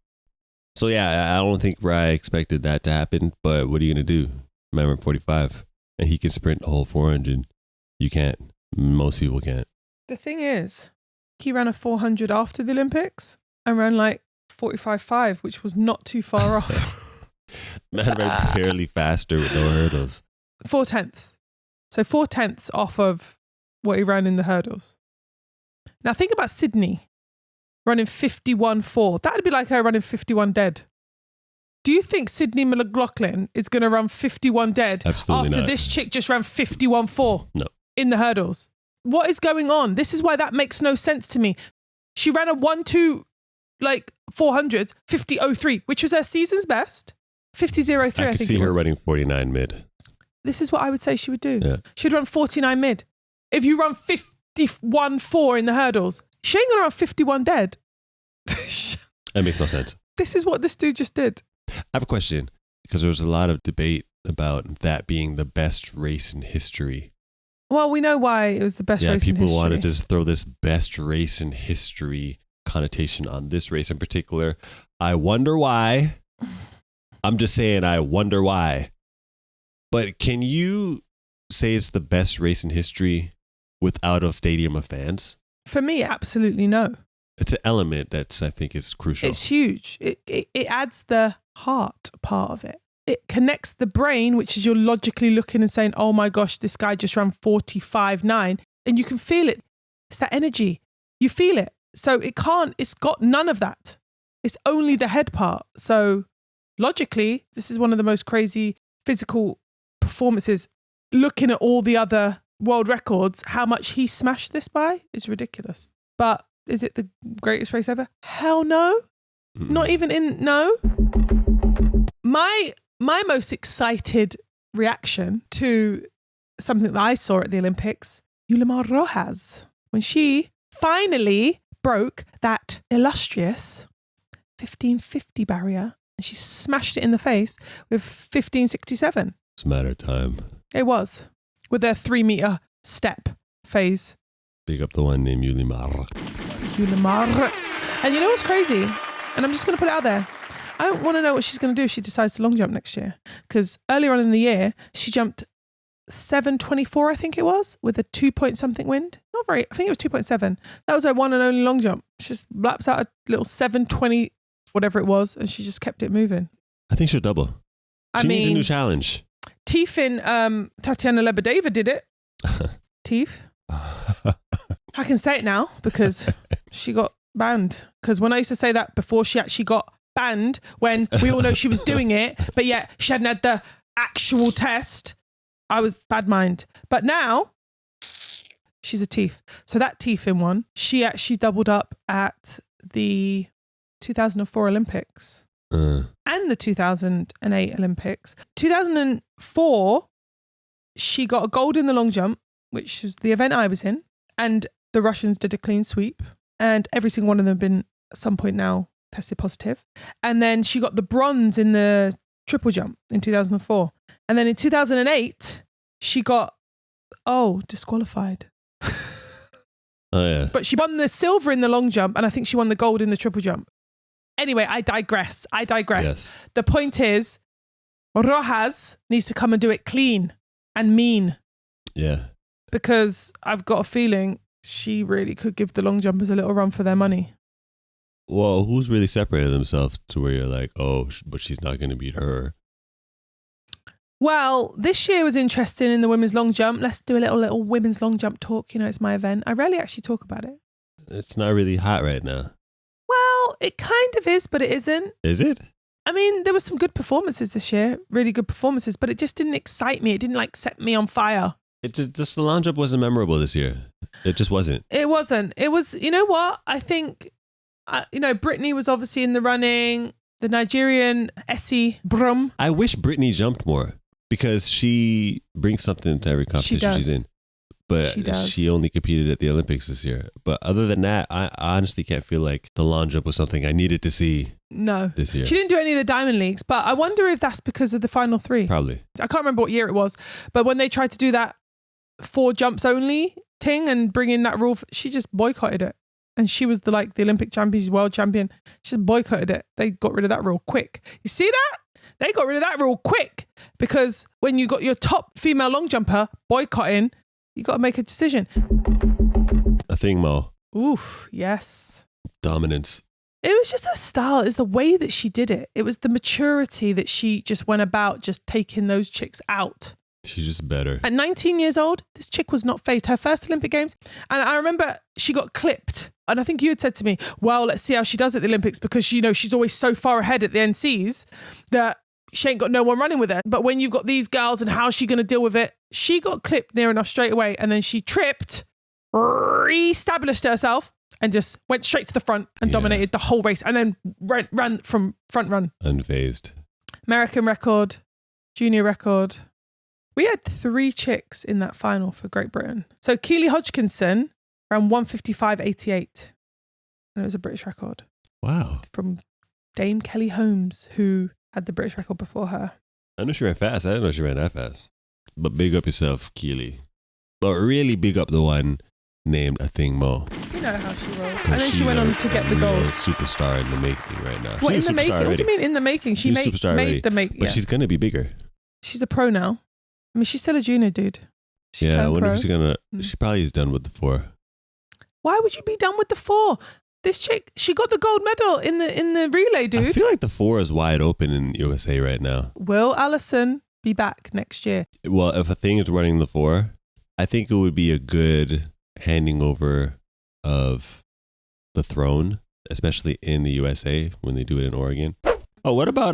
So yeah, I don't think Rai expected that to happen, but what are you going to do? Man ran 45 and he can sprint the whole 400. You can't. Most people can't. The thing is, he ran a 400 after the Olympics and ran like 45.5, which was not too far off. Man ran barely faster with no hurdles. 4/10. So 4/10 off of what he ran in the hurdles. Now think about Sydney running 51.4. That'd be like her running 51 dead. Do you think Sydney McLaughlin is going to run 51 dead Absolutely after not. this chick just ran 51.4 No. in the hurdles? What is going on? This is why that makes no sense to me. She ran a 1-2 like 400s, 50.03, which was her season's best. 50.03, I could think see it her was. running 49 mid. This is what I would say she would do. Yeah. She'd run 49 mid. If you run 51.4 in the hurdles, she ain't going to run 51 dead. That makes no sense. This is what this dude just did. I have a question because there was a lot of debate about that being the best race in history. Well, we know why it was the best race in history. Yeah, people wanted to just throw this best race in history connotation on this race in particular. I wonder why. I'm just saying, I wonder why. But can you say it's the best race in history without a stadium of fans? For me, absolutely no. It's an element that's, I think, is crucial. It's huge. It adds the heart part of it. It connects the brain, which is you're logically looking and saying, oh my gosh, this guy just ran 45.9. And you can feel it. It's that energy. You feel it. So it's got none of that. It's only the head part. So logically, this is one of the most crazy physical performances, looking at all the other world records, how much he smashed this by is ridiculous. But is it the greatest race ever? Hell no. Not even in, no. My most excited reaction to something that I saw at the Olympics, Yulimar Rojas, when she finally broke that illustrious 1550 barrier and she smashed it in the face with 1567. It's a matter of time. It was, with their 3 meter step phase. Big up the one named Yulimar. And you know what's crazy? And I'm just going to put it out there. I don't want to know what she's going to do if she decides to long jump next year. Because earlier on in the year, she jumped 7:24, I think it was, with a 2-point-something wind. Not very, I think it was 2.7. That was her one and only long jump. She just laps out a little 7:20, whatever it was, and she just kept it moving. I think she'll double. She needs a new challenge. Tiefin, Tatiana Lebadeva did it. Tief. I can say it now because she got banned. Because when I used to say that before she actually got banned, when we all know she was doing it, but yet she hadn't had the actual test, I was bad mind. But now she's a Tief. So that Tiefin one, she actually doubled up at the 2004 Olympics and the 2008 Olympics. 2004, she got a gold in the long jump, which was the event I was in. And the Russians did a clean sweep. And every single one of them have been at some point now tested positive. And then she got the bronze in the triple jump in 2004. And then in 2008, she got, disqualified. Oh, yeah. But she won the silver in the long jump, and I think she won the gold in the triple jump. Anyway, I digress. Yes. The point is, Rojas needs to come and do it clean and mean. Yeah. Because I've got a feeling she really could give the long jumpers a little run for their money. Well, who's really separated themselves to where you're like, oh, but she's not going to beat her? Well, this year was interesting in the women's long jump. Let's do a little women's long jump talk. You know, it's my event. I rarely actually talk about it. It's not really hot right now. Well, it kind of is, but it isn't. Is it? I mean, there were some good performances this year, really good performances, but it just didn't excite me. It didn't like set me on fire. It just the long jump wasn't memorable this year. It just wasn't. It wasn't. It was, you know what? I think, Brittany was obviously in the running. The Nigerian Essie Brum. I wish Brittany jumped more because she brings something to every competition she's in. But she only competed at the Olympics this year. But other than that, I honestly can't feel like the long jump was something I needed to see. No. This year. She didn't do any of the Diamond Leagues, but I wonder if that's because of the final 3. Probably. I can't remember what year it was, but when they tried to do that 4 jumps only thing and bring in that rule, she just boycotted it. And she was the Olympic champion, she's world champion. She just boycotted it. They got rid of that rule quick. You see that? They got rid of that rule quick because when you got your top female long jumper boycotting, you got to make a decision. A thing, Mo. Oof, yes. Dominance. It was just her style. It was the way that she did it. It was the maturity that she just went about just taking those chicks out. She's just better. At 19 years old, this chick was not phased. Her first Olympic Games. And I remember she got clipped. And I think you had said to me, well, let's see how she does at the Olympics because, she's always so far ahead at the NCs that she ain't got no one running with her. But when you've got these girls and how's she going to deal with it? She got clipped near enough straight away. And then she tripped, re-established herself and just went straight to the front and dominated the whole race. And then ran from front run. Unfazed. American record, junior record. We had 3 chicks in that final for Great Britain. So Keely Hodgkinson ran 1:55.88. And it was a British record. Wow. From Dame Kelly Holmes, who had the British record before her. I know she ran fast. I didn't know she ran that fast. But big up yourself, Keely. But really big up the one named A Thing Mo. You know how she rolls. And then she went on to get the gold. Superstar in the making right now. What, she's in the making? Already. What do you mean in the making? She made the making. But she's going to be bigger. She's a pro now. I mean, she's still a junior, dude. I wonder if she's going to... She probably is done with the 4. Why would you be done with the 4? This chick, she got the gold medal in the relay, dude. I feel like the 4 is wide open in USA right now. Will Allison be back next year? Well, if A Thing is running the 4, I think it would be a good handing over of the throne, especially in the USA when they do it in Oregon. Oh, what about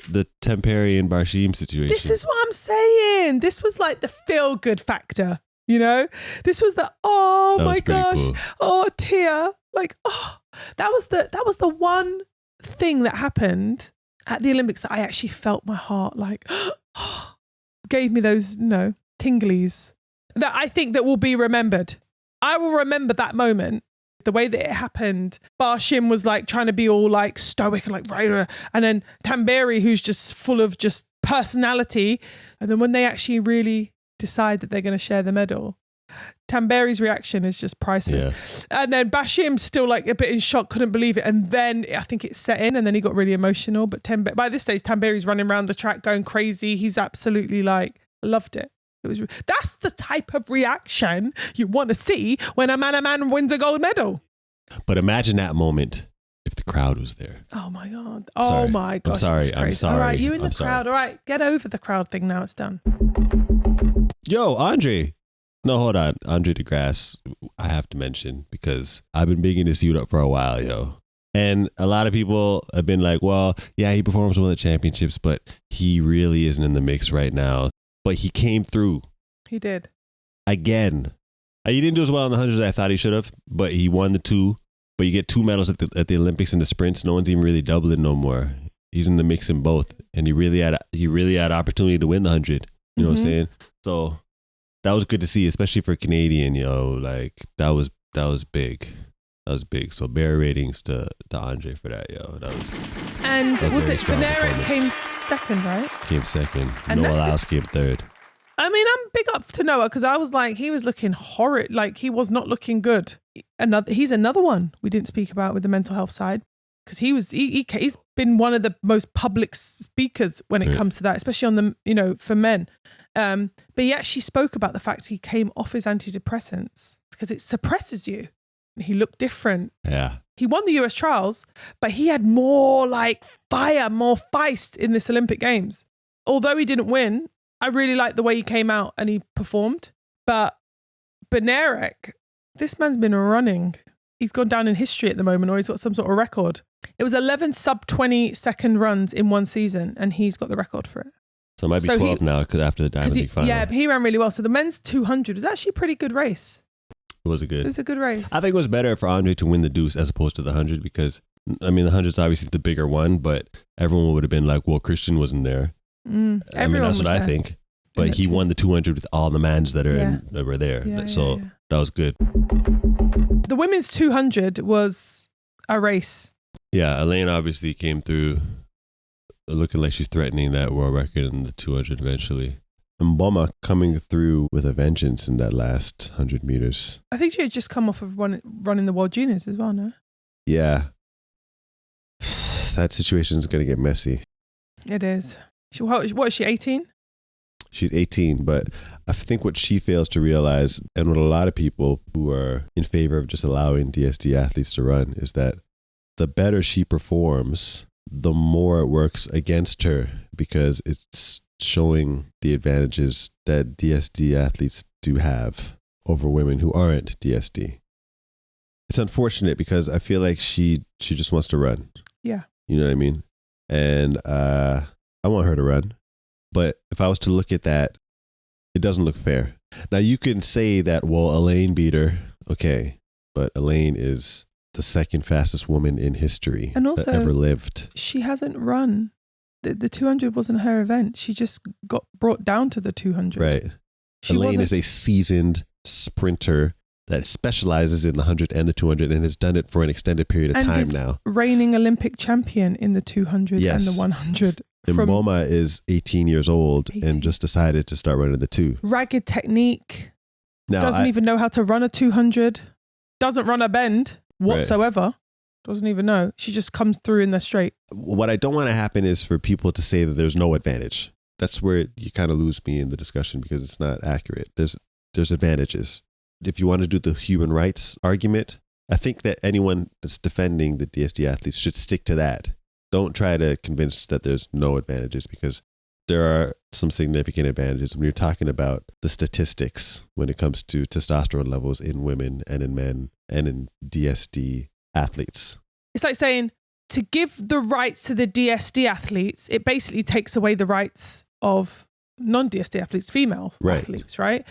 the Temperi and Barshim situation? This is what I'm saying. This was like the feel-good factor. You know, this was oh that my gosh, cool. oh tear, like that was the one thing that happened at the Olympics that I actually felt my heart like gave me those tinglies that I think that will be remembered. I will remember that moment, the way that it happened. Barshim was like trying to be all like stoic and like right, and then Tamberi, who's just full of just personality, and then when they actually really decide that they're going to share the medal, Tamberi's reaction is just priceless. Yeah. And then Bashim's still like a bit in shock, couldn't believe it. And then I think it set in and then he got really emotional. But by this stage, Tamberi's running around the track going crazy. He's absolutely like, loved it. That's the type of reaction you want to see when a man wins a gold medal. But imagine that moment if the crowd was there. Oh my God. Oh my gosh. I'm sorry. All right, you in the crowd. All right, get over the crowd thing now. It's done. Yo, Andre. No, hold on. Andre de Grasse, I have to mention because I've been bigging this dude up for a while, yo. And a lot of people have been like, well, yeah, he performs well at championships, but he really isn't in the mix right now. But he came through. He did. Again. He didn't do as well in the 100s as I thought he should have, but he won the 2. But you get 2 medals at the Olympics in the sprints. No one's even really doubling no more. He's in the mix in both. And he really had opportunity to win the 100. You know what I'm saying? So that was good to see, especially for Canadian, yo. Like that was big. That was big. So bare ratings to Andre for that, yo. And was it Benerick came second, right? Came second. And Noah Lyles came third. I mean, I'm big up to Noah because I was like, he was looking horrid. Like he was not looking good. He's another one we didn't speak about with the mental health side because he's been one of the most public speakers when it comes to that, especially on the, for men. But he actually spoke about the fact he came off his antidepressants because it suppresses you. He looked different. Yeah. He won the US trials, but he had more like fire, more feist in this Olympic Games. Although he didn't win, I really liked the way he came out and he performed. But Benerick, this man's been running. He's gone down in history at the moment, or he's got some sort of record. It was 11 sub-20 second runs in one season, and he's got the record for it. So it might be 12 now because after the Diamond League final. Yeah, but he ran really well. So the men's 200 was actually a pretty good race. It was a good race. I think it was better for Andre to win the deuce as opposed to the 100 because, I mean, the 100 is obviously the bigger one, but everyone would have been like, well, Christian wasn't there. That's what I think. But he won the 200 with all the mans that were there. That was good. The women's 200 was a race. Yeah, Elaine obviously came through looking like she's threatening that world record in the 200 eventually. And Mboma coming through with a vengeance in that last 100 meters. I think she had just come off of running the World Juniors as well, no? Yeah. That situation is going to get messy. It is. What is she, 18? She's 18, but I think what she fails to realize, and what a lot of people who are in favor of just allowing DSD athletes to run, is that the better she performs, the more it works against her because it's showing the advantages that DSD athletes do have over women who aren't DSD. It's unfortunate because I feel like she just wants to run. Yeah. You know what I mean? And I want her to run. But if I was to look at that, it doesn't look fair. Now you can say that, well, Elaine beat her. Okay. But Elaine is the second fastest woman in history that ever lived. She hasn't run. The 200 wasn't her event. She just got brought down to the 200. Right. Elaine is a seasoned sprinter that specializes in the 100 and the 200 and has done it for an extended period of time now. Reigning Olympic champion in the 200 and the 100. And Mboma is 18 years old and just decided to start running the 2. Ragged technique. Now, doesn't even know how to run a 200. Doesn't run a bend whatsoever. Right. Doesn't even know. She just comes through in the straight. What I don't want to happen is for people to say that there's no advantage. That's where you kind of lose me in the discussion because it's not accurate. There's advantages. If you want to do the human rights argument, I think that anyone that's defending the DSD athletes should stick to that. Don't try to convince that there's no advantages because there are some significant advantages when you're talking about the statistics when it comes to testosterone levels in women and in men and in DSD athletes. It's like saying to give the rights to the DSD athletes, it basically takes away the rights of non-DSD athletes, female athletes, right?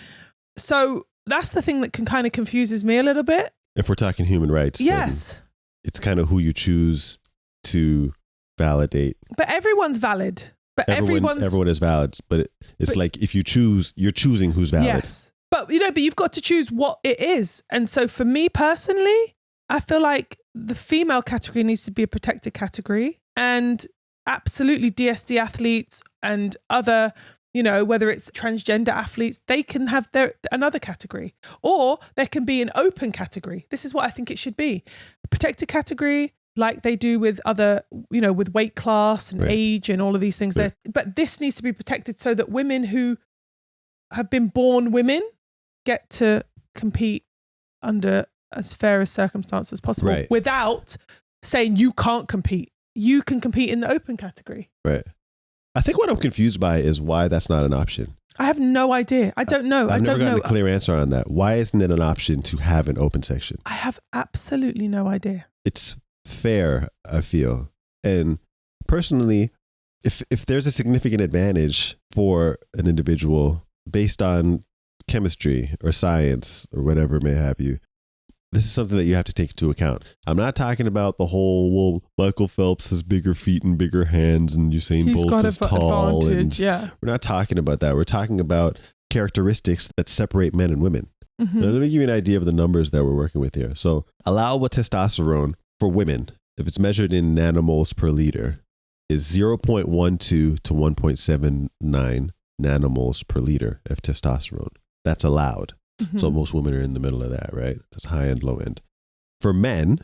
So that's the thing that can kind of confuses me a little bit. If we're talking human rights, yes, it's kind of who you choose to validate. But everyone's valid. But everyone is valid. But it's like if you choose, you're choosing who's valid. Yes. But you've got to choose what it is. And so for me personally, I feel like the female category needs to be a protected category, and absolutely DSD athletes and other, whether it's transgender athletes, they can have another category, or there can be an open category. This is what I think it should be. A protected category, like they do with other, with weight class and age and all of these things there. But this needs to be protected so that women who have been born women get to compete under as fair a circumstances as possible without saying you can't compete. You can compete in the open category. Right. I think what I'm confused by is why that's not an option. I have no idea. I don't know. I've never gotten a clear answer on that. Why isn't it an option to have an open section? I have absolutely no idea. It's fair, I feel. And personally, if there's a significant advantage for an individual based on chemistry or science or whatever may have you, this is something that you have to take into account. I'm not talking about the whole, Michael Phelps has bigger feet and bigger hands and Usain Bolt is tall. We're not talking about that. We're talking about characteristics that separate men and women. Mm-hmm. Now, let me give you an idea of the numbers that we're working with here. So allowable testosterone for women, if it's measured in nanomoles per liter, is 0.12 to 1.79 nanomoles per liter of testosterone. That's allowed. Mm-hmm. So most women are in the middle of that, right? That's high end, low end. For men,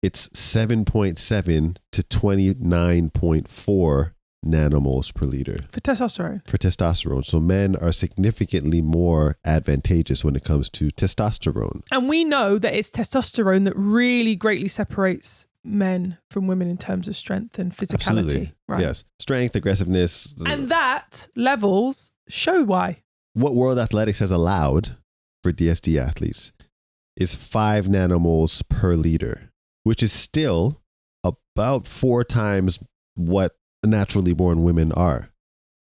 it's 7.7 to 29.4 nanomoles per liter. For testosterone. So men are significantly more advantageous when it comes to testosterone. And we know that it's testosterone that really greatly separates men from women in terms of strength and physicality. Absolutely. Right? Yes. Strength, aggressiveness. And that levels show why. What World Athletics has allowed for DSD athletes is 5 nanomoles per liter, which is still about 4 times what naturally born women are.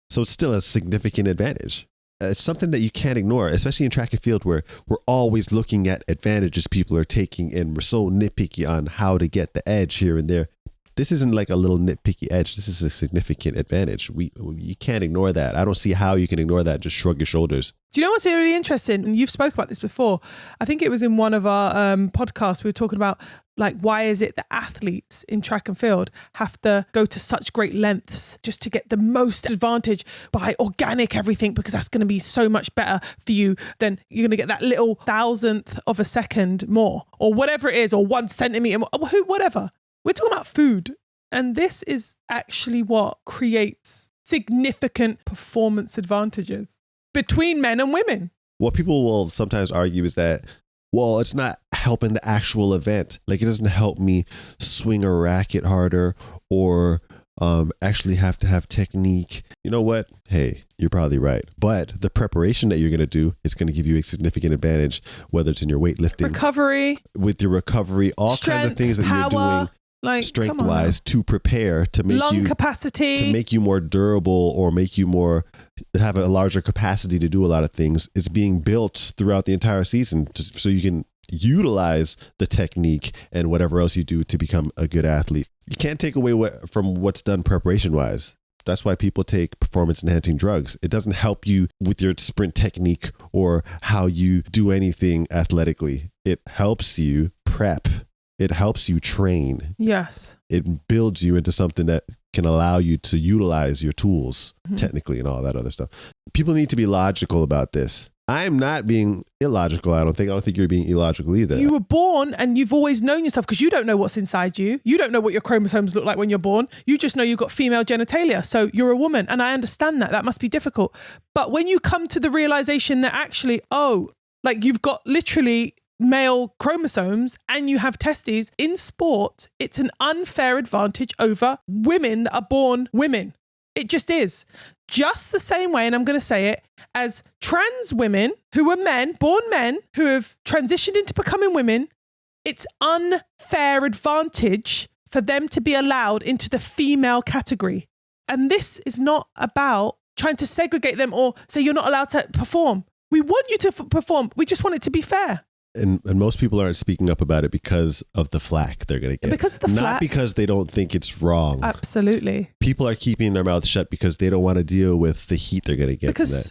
So it's still a significant advantage. It's something that you can't ignore, especially in track and field where we're always looking at advantages people are taking and we're so nitpicky on how to get the edge here and there. This isn't like a little nitpicky edge. This is a significant advantage. You can't ignore that. I don't see how you can ignore that. Just shrug your shoulders. Do you know what's really interesting? And you've spoke about this before. I think it was in one of our podcasts. We were talking about like, why is it that athletes in track and field have to go to such great lengths just to get the most advantage by organic everything, because that's going to be so much better for you than you're going to get that little 1,000th of a second more or whatever it is, or 1 centimeter more, whatever. We're talking about food, and this is actually what creates significant performance advantages between men and women. What people will sometimes argue is that, well, it's not helping the actual event. Like, it doesn't help me swing a racket harder or actually have to have technique. You know what? Hey, you're probably right. But the preparation that you're going to do is going to give you a significant advantage, whether it's in your weightlifting, with your recovery, all kinds of things that you're doing. Like, strength-wise, to prepare to make lung capacity, to make you more durable or make you more have a larger capacity to do a lot of things. It's being built throughout the entire season so you can utilize the technique and whatever else you do to become a good athlete. You can't take away from what's done preparation-wise. That's why people take performance-enhancing drugs. It doesn't help you with your sprint technique or how you do anything athletically. It helps you prep. It helps you train. Yes. It builds you into something that can allow you to utilize your tools technically and all that other stuff. People need to be logical about this. I'm not being illogical. I don't think you're being illogical either. You were born and you've always known yourself, because you don't know what's inside you. You don't know what your chromosomes look like when you're born. You just know you've got female genitalia. So you're a woman. And I understand that. That must be difficult. But when you come to the realization that actually, like you've got literally male chromosomes and you have testes in sport, it's an unfair advantage over women that are born women. It just is. Just the same way, and I'm going to say it, as trans women who are men, born men, who have transitioned into becoming women, it's unfair advantage for them to be allowed into the female category. And this is not about trying to segregate them or say you're not allowed to perform. We want you to perform. We just want it to be fair. And most people aren't speaking up about it because of the flack they're going to get. Because of the flack. Not because they don't think it's wrong. Absolutely. People are keeping their mouth shut because they don't want to deal with the heat they're going to get.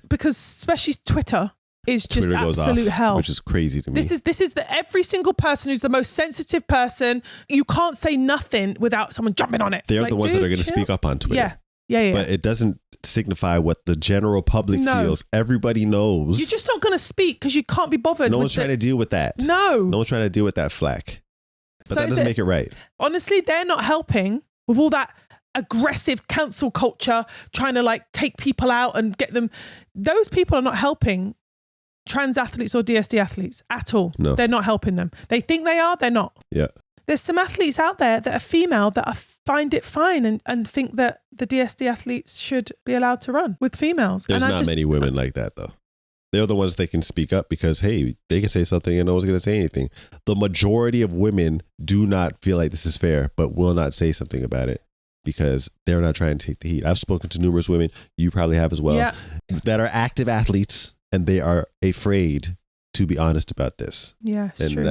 Because especially Twitter is just Twitter goes absolute off, hell. which is crazy to me. This is every single person who's the most sensitive person. You can't say nothing without someone jumping on it. They're the ones that are going to speak up on Twitter. Yeah. But it doesn't signify what the general public feels. Everybody knows. You're just not going to speak because you can't be bothered. No one's trying to deal with that. No one's trying to deal with that flack. But that doesn't make it right. Honestly, they're not helping with all that aggressive cancel culture, trying to like take people out and get them. Those people are not helping trans athletes or DSD athletes at all. No. They're not helping them. They think they are, they're not. Yeah. There's some athletes out there that are female that find it fine and think that the DSD athletes should be allowed to run with females. There's not many women like that, though. They're the ones that can speak up because, hey, they can say something and no one's going to say anything. The majority of women do not feel like this is fair, but will not say something about it because they're not trying to take the heat. I've spoken to numerous women, you probably have as well, that are active athletes and they are afraid to be honest about this. Yeah, it's true.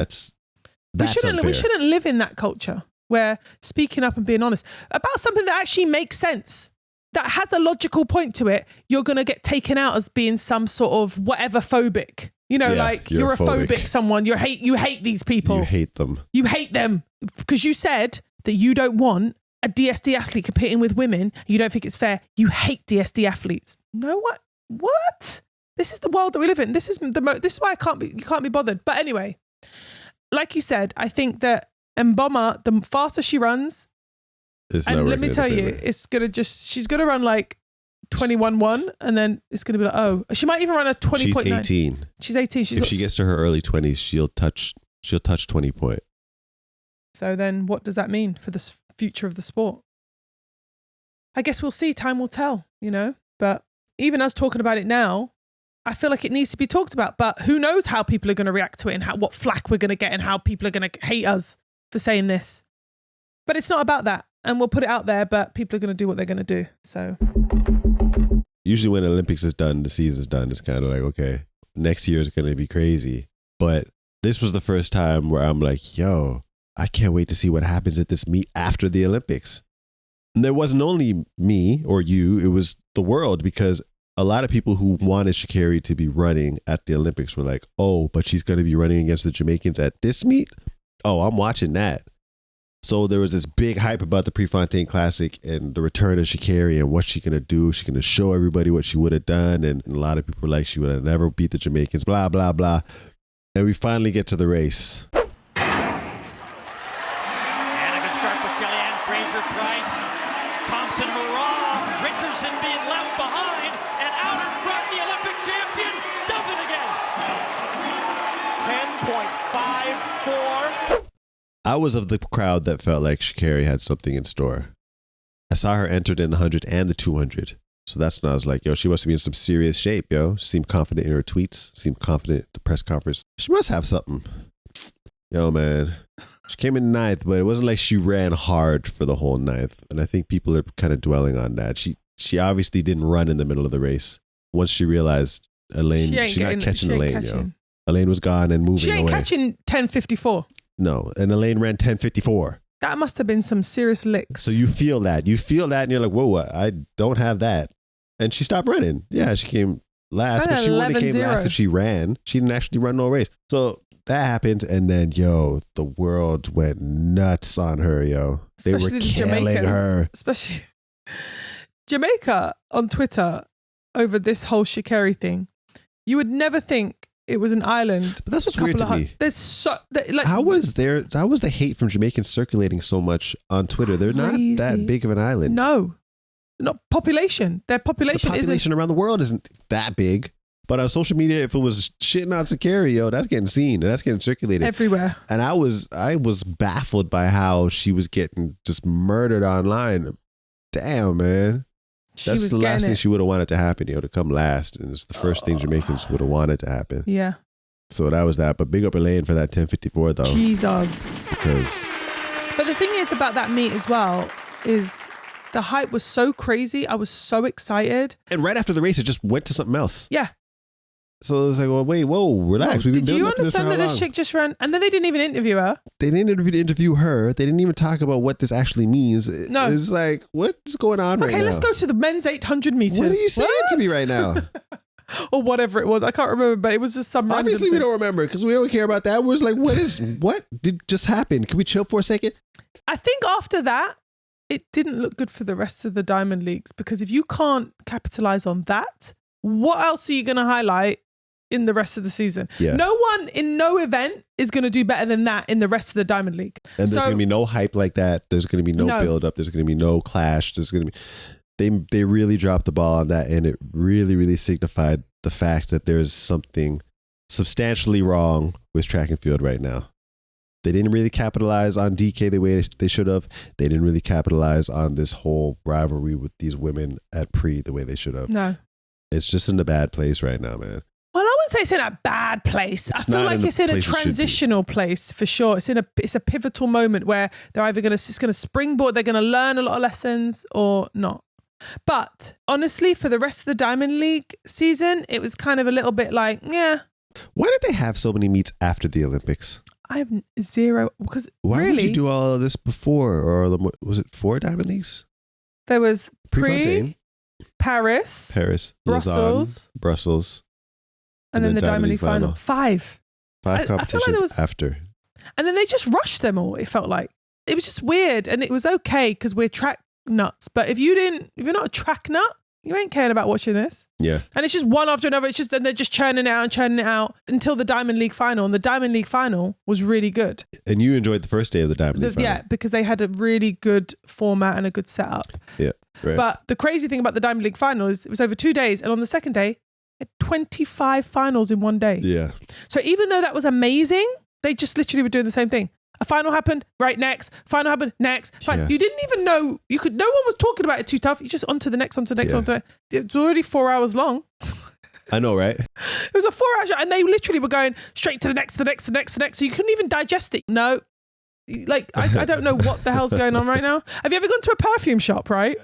That's we unfair. shouldn't live in that culture where speaking up and being honest about something that actually makes sense, that has a logical point to it, you're going to get taken out as being some sort of whatever phobic. You know, like you're a phobic someone. You hate these people. You hate them. You hate them because you said that you don't want a DSD athlete competing with women. You don't think it's fair. You hate DSD athletes. No, what? This is the world that we live in. This is why you can't be bothered. But anyway, like you said, I think that Mboma, the faster she runs, and let me tell you, she's gonna run like 21.1, and then it's gonna be like, she might even run a 20.9. She's 18. She's 18. If she gets to her early 20s, she'll touch 20 point. So then, what does that mean for the future of the sport? I guess we'll see. Time will tell, But even us talking about it now, I feel like it needs to be talked about. But who knows how people are going to react to it and what flack we're going to get and how people are going to hate us for saying this. But it's not about that. And we'll put it out there, but people are going to do what they're going to do. So usually when the Olympics is done, the season's done, it's kind of like, okay, next year is going to be crazy. But this was the first time where I'm like, yo, I can't wait to see what happens at this meet after the Olympics. And there wasn't only me or you, it was the world, because a lot of people who wanted Sha'Carri to be running at the Olympics were like, oh, but she's going to be running against the Jamaicans at this meet? Oh, I'm watching that. So there was this big hype about the Prefontaine Classic and the return of Sha'Carri and what she's going to do. She's going to show everybody what she would have done. And a lot of people were like, she would have never beat the Jamaicans, blah, blah, blah. And we finally get to the race. And a good start for Shelly-Ann Fraser-Price. Thompson, hurrah! Richardson being left behind. And out in front, the Olympic champion does it again. 10.54. I was of the crowd that felt like Sha'Carri had something in store. I saw her entered in the 100 and the 200. So that's when I was like, yo, she must be in some serious shape, yo. She seemed confident in her tweets, seemed confident at the press conference. She must have something. Yo, man. She came in ninth, but it wasn't like she ran hard for the whole ninth. And I think people are kind of dwelling on that. She obviously didn't run in the middle of the race. Once she realized Elaine, she's not catching Elaine, yo. Elaine was gone and moving away. She ain't catching 10.54. No, and Elaine ran 10.54. That must have been some serious licks. So you feel that. And you're like, whoa, I don't have that. And she stopped running. Yeah, she came last, but she wouldn't have came last if she ran. She didn't actually run no race. So that happened, and then, yo, the world went nuts on her, yo. They were killing her. Especially Jamaica on Twitter over this whole Sha'Carri thing. You would never think it was an island. But that's what's weird to me. There's how was the hate from Jamaicans circulating so much on Twitter? They're not that big of an island. No, not population. Their population around the world isn't that big. But on social media, if it was shitting on Sha'Carri, yo, that's getting seen and that's getting circulated everywhere. And I was baffled by how she was getting just murdered online. Damn, man. That's the last thing she would have wanted to happen, to come last. And it's the first thing Jamaicans would have wanted to happen. Yeah. So that was that. But big up Elaine for that 10.54, though. Jesus. But the thing is about that meet as well is the hype was so crazy. I was so excited. And right after the race, it just went to something else. Yeah. So it was like, well, wait, whoa, relax. Did you understand that this chick just ran, and then they didn't even interview her? They didn't interview her. They didn't even talk about what this actually means. No. It's like, what's going on right now? Okay, let's go to the men's 800 meters. What are you saying to me right now? Or whatever it was. I can't remember, but it was just some Obviously, we don't remember because we don't care about that. We're just like, what did just happen? Can we chill for a second? I think after that, it didn't look good for the rest of the Diamond Leagues, because if you can't capitalize on that, what else are you going to highlight in the rest of the season? Yeah. No one in no event is going to do better than that in the rest of the Diamond League. And there's going to be no hype like that. There's going to be no build up. There's going to be no clash. There's going to be, they really dropped the ball on that, and it really, really signified the fact that there's something substantially wrong with track and field right now. They didn't really capitalize on DK the way they should have. They didn't really capitalize on this whole rivalry with these women at pre the way they should have. No. It's just in a bad place right now, man. Well, I wouldn't say it's in a bad place. I feel like it's in a transitional place for sure. It's a pivotal moment where they're either going to springboard, they're going to learn a lot of lessons or not. But honestly, for the rest of the Diamond League season, it was kind of a little bit like, yeah. Why did they have so many meets after the Olympics? I have zero, because why would you do all of this before, or was it 4 Diamond Leagues? There was Prefontaine, Paris, Brussels, and then the Diamond League final. 5 competitions after. And then they just rushed them all. It felt like it was just weird, and it was okay because we're track nuts. But if you're not a track nut, you ain't caring about watching this. Yeah. And it's just one after another. It's just, then they're just churning it out until the Diamond League final. And the Diamond League final was really good. And you enjoyed the first day of the Diamond League final. Yeah, because they had a really good format and a good setup. Yeah, right. But the crazy thing about the Diamond League final is it was over 2 days. And on the second day, they had 25 finals in one day. Yeah. So even though that was amazing, they just literally were doing the same thing. A final happened, right, next. Final happened, next. Yeah. You didn't even know, no one was talking about it too tough. You just on to the next. It was already 4 hours long. I know, right? It was a 4 hour show, and they literally were going straight to the next. So you couldn't even digest it. No. Like, I don't know what the hell's going on right now. Have you ever gone to a perfume shop, right?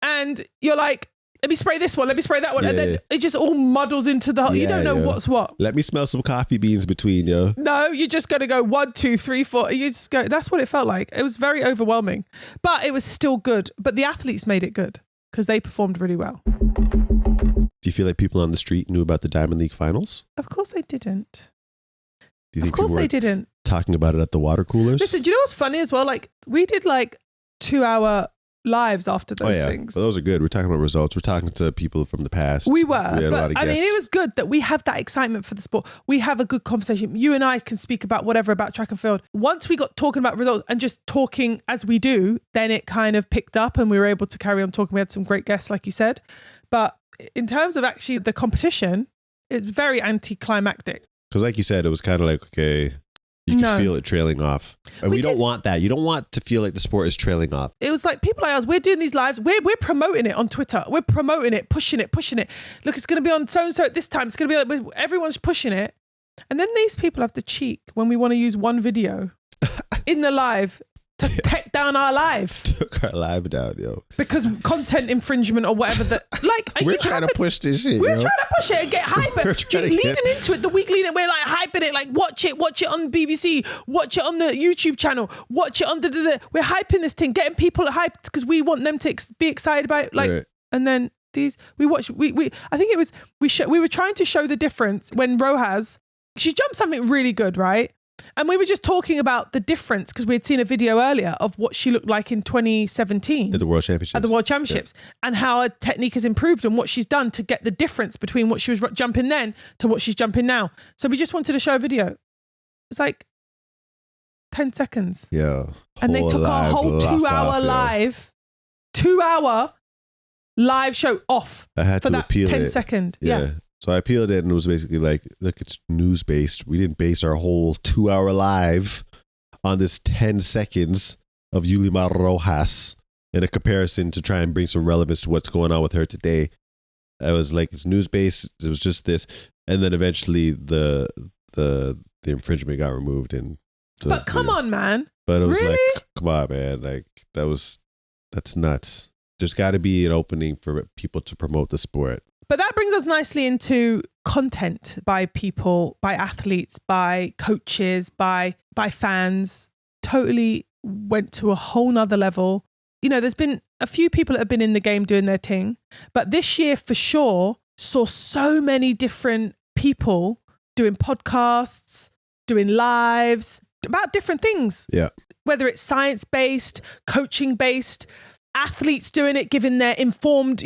And you're like, let me spray this one, let me spray that one. Yeah, and then it just all muddles into the whole, you don't know what's what. Let me smell some coffee beans between, yo. No, you're just going to go 1, 2, 3, 4. You just go, that's what it felt like. It was very overwhelming, but it was still good. But the athletes made it good because they performed really well. Do you feel like people on the street knew about the Diamond League finals? Of course they didn't. Do you think of course they didn't. Talking about it at the water coolers? Listen, do you know what's funny as well? Like, we did 2-hour lives after those things. Well, those are good. We're talking about results. We're talking to people from the past. We were. We had a lot of guests. I mean, it was good that we have that excitement for the sport. We have a good conversation. You and I can speak about whatever about track and field. Once we got talking about results and just talking as we do, then it kind of picked up and we were able to carry on talking. We had some great guests, like you said. But in terms of actually the competition, it's very anticlimactic. Because like you said, it was kind of like, okay, you can feel it trailing off. And we don't want that. You don't want to feel like the sport is trailing off. It was like people like us, we're doing these lives, we're promoting it on Twitter. We're promoting it, pushing it. Look, it's going to be on so-and-so at this time. It's going to be like, everyone's pushing it. And then these people have the cheek when we want to use one video in the live to take down our live. Took our live down, yo. Because content infringement or whatever that, we're trying to push this shit, We're trying to push it and get hype. Leading into it, the week leading, we're like hyping it, like watch it on BBC, watch it on the YouTube channel, watch it on we're hyping this thing, getting people hyped because we want them to be excited about it. Right. And then I think it was, we were trying to show the difference when Rojas, she jumped something really good, right? And we were just talking about the difference because we had seen a video earlier of what she looked like in 2017 at the World Championships. And how her technique has improved and what she's done to get the difference between what she was jumping then to what she's jumping now. So we just wanted to show a video. It's like 10 seconds. Yeah. And they took our whole 2-hour live, 2-hour live show off. I had for to that appeal 10 it. second. Yeah. So I appealed it and it was basically like, look, it's news based. We didn't base our whole 2-hour live on this 10 seconds of Yulimar Rojas in a comparison to try and bring some relevance to what's going on with her today. I was like, it's news based. It was just this. And then eventually the infringement got removed. But come on, man. But it was really? like, come on, man. Like that's nuts. There's got to be an opening for people to promote the sport. But that brings us nicely into content by people, by athletes, by coaches, by fans. Totally went to a whole nother level. You know, there's been a few people that have been in the game doing their thing, but this year for sure saw so many different people doing podcasts, doing lives about different things. Yeah. Whether it's science-based, coaching-based, athletes doing it, giving their informed,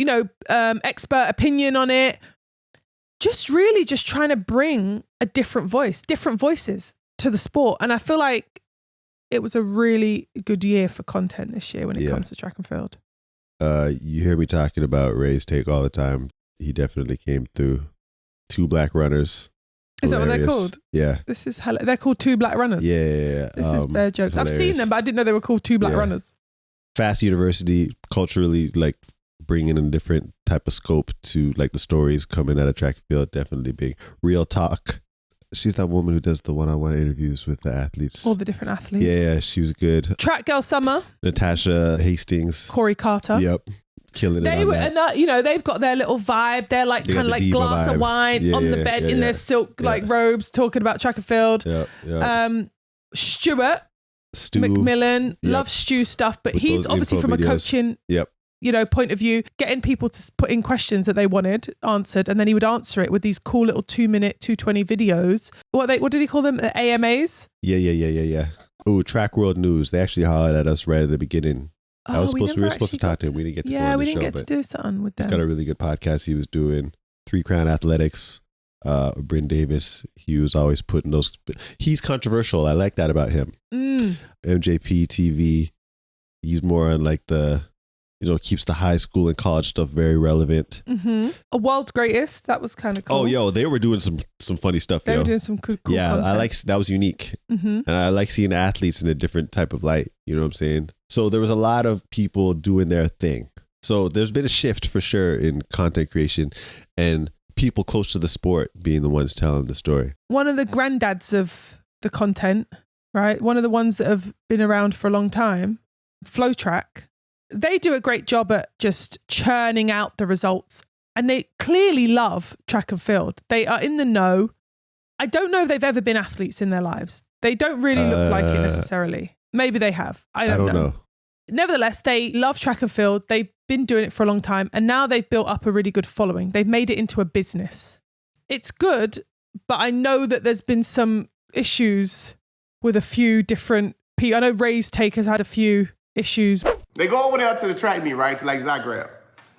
expert opinion on it. Just really just trying to bring a different voices to the sport. And I feel like it was a really good year for content this year when it comes to track and field. You hear me talking about Ray's take all the time. He definitely came through. 2 black runners. Is Hilarious. that what they're called? Yeah. This is they're called 2 black runners. Yeah. This is bare jokes. Hilarious. I've seen them, but I didn't know they were called 2 black runners. Fast University, culturally, like bringing in a different type of scope to like the stories coming out of track and field. Definitely big. Real Talk. She's that woman who does the one-on-one interviews with the athletes. All the different athletes. Yeah, she was good. Track Girl Summer. Natasha Hastings. Corey Carter. Yep. Killing it on that. And they've got their little vibe. They're like kind of like glass of wine on the bed in their silk like robes, talking about track and field. Stuart McMillan, loves Stu stuff, but he's obviously from a coaching point of view, getting people to put in questions that they wanted answered, and then he would answer it with these cool little 2-minute, 2:20 videos. What did he call them? The AMAs? Yeah. Oh, Track World News. They actually hollered at us right at the beginning. We were supposed to talk to him. We didn't get to go on the show. We didn't get to do something with them. He's got a really good podcast he was doing. 3 Crown Athletics. Bryn Davis. He was always putting those. He's controversial. I like that about him. MJP TV. He's more on like the, keeps the high school and college stuff very relevant. A World's Greatest. That was kind of cool. Oh, yo, they were doing some funny stuff. They were doing some cool content. I like that was unique, and I like seeing athletes in a different type of light. You know what I'm saying? So there was a lot of people doing their thing. So there's been a shift for sure in content creation and people close to the sport being the ones telling the story. One of the granddads of the content, right? One of the ones that have been around for a long time, Flow Track. They do a great job at just churning out the results, and they clearly love track and field. They are in the know. I don't know if they've ever been athletes in their lives. They don't really look like it necessarily. Maybe they have. I don't know. Nevertheless, they love track and field. They've been doing it for a long time, and now they've built up a really good following. They've made it into a business. It's good, but I know that there's been some issues with a few different people. I know Ray's Take has had a few issues. They go over there to the track meet, right, to like Zagreb,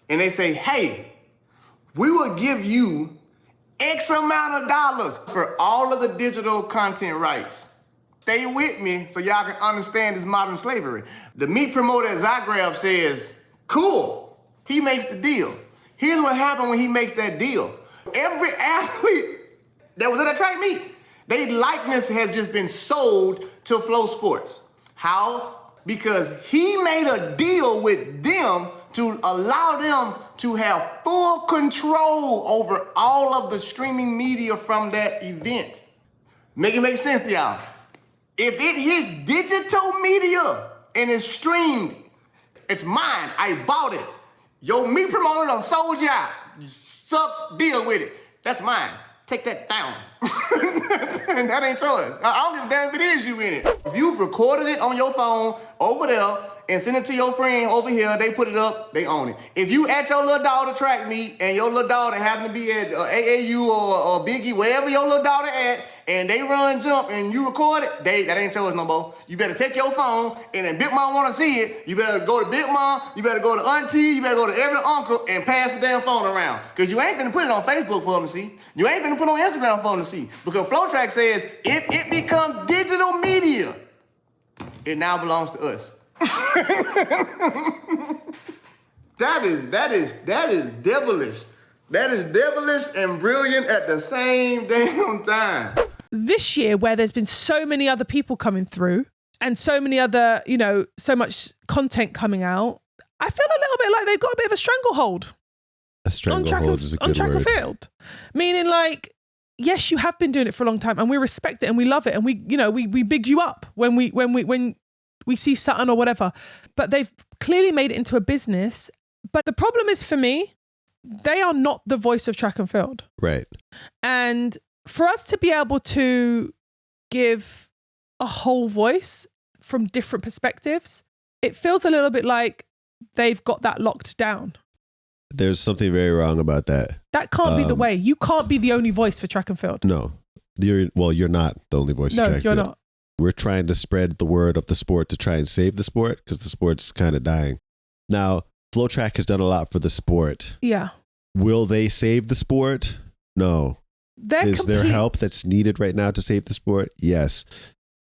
and they say, hey, we will give you X amount of dollars for all of the digital content rights. Stay with me so y'all can understand this modern slavery. The meat promoter at Zagreb says, cool, he makes the deal. Here's what happened when he makes that deal. Every athlete that was at that track meet, their likeness has just been sold to Flow Sports. How? Because he made a deal with them to allow them to have full control over all of the streaming media from that event. Make it make sense to y'all. If it hits digital media and it's streamed, it's mine. I bought it. Your meat promoter done sold you out. You sucks, deal with it. That's mine. Take that down. That ain't yours. I don't give a damn if it is you in it. If you've recorded it on your phone over there and send it to your friend over here, they put it up, they own it. If you at your little daughter track meet and your little daughter happen to be at AAU or Biggie, wherever your little daughter at, and they run jump and you record it, that ain't yours no more. You better take your phone, and if Big Mom wanna see it, you better go to Big Mom, you better go to Auntie, you better go to every uncle and pass the damn phone around. Cause you ain't finna put it on Facebook for them to see. You ain't finna put it on Instagram for them to see. Because Flow Track says, if it becomes digital media, it now belongs to us. That is devilish. That is devilish and brilliant at the same damn time. This year, where there's been so many other people coming through and so many other, so much content coming out, I feel a little bit like they've got a bit of a stranglehold. A stranglehold is a good word. On track and field. Meaning like, yes, you have been doing it for a long time and we respect it and we love it and we big you up when we see something or whatever. But they've clearly made it into a business. But the problem is for me, they are not the voice of track and field. Right. And for us to be able to give a whole voice from different perspectives, it feels a little bit like they've got that locked down. There's something very wrong about that. That can't be the way. You can't be the only voice for track and field. No. You're not the only voice for track and field. No, you're not. We're trying to spread the word of the sport to try and save the sport because the sport's kind of dying. Now, Flow Track has done a lot for the sport. Yeah. Will they save the sport? No. Is there help that's needed right now to save the sport? Yes.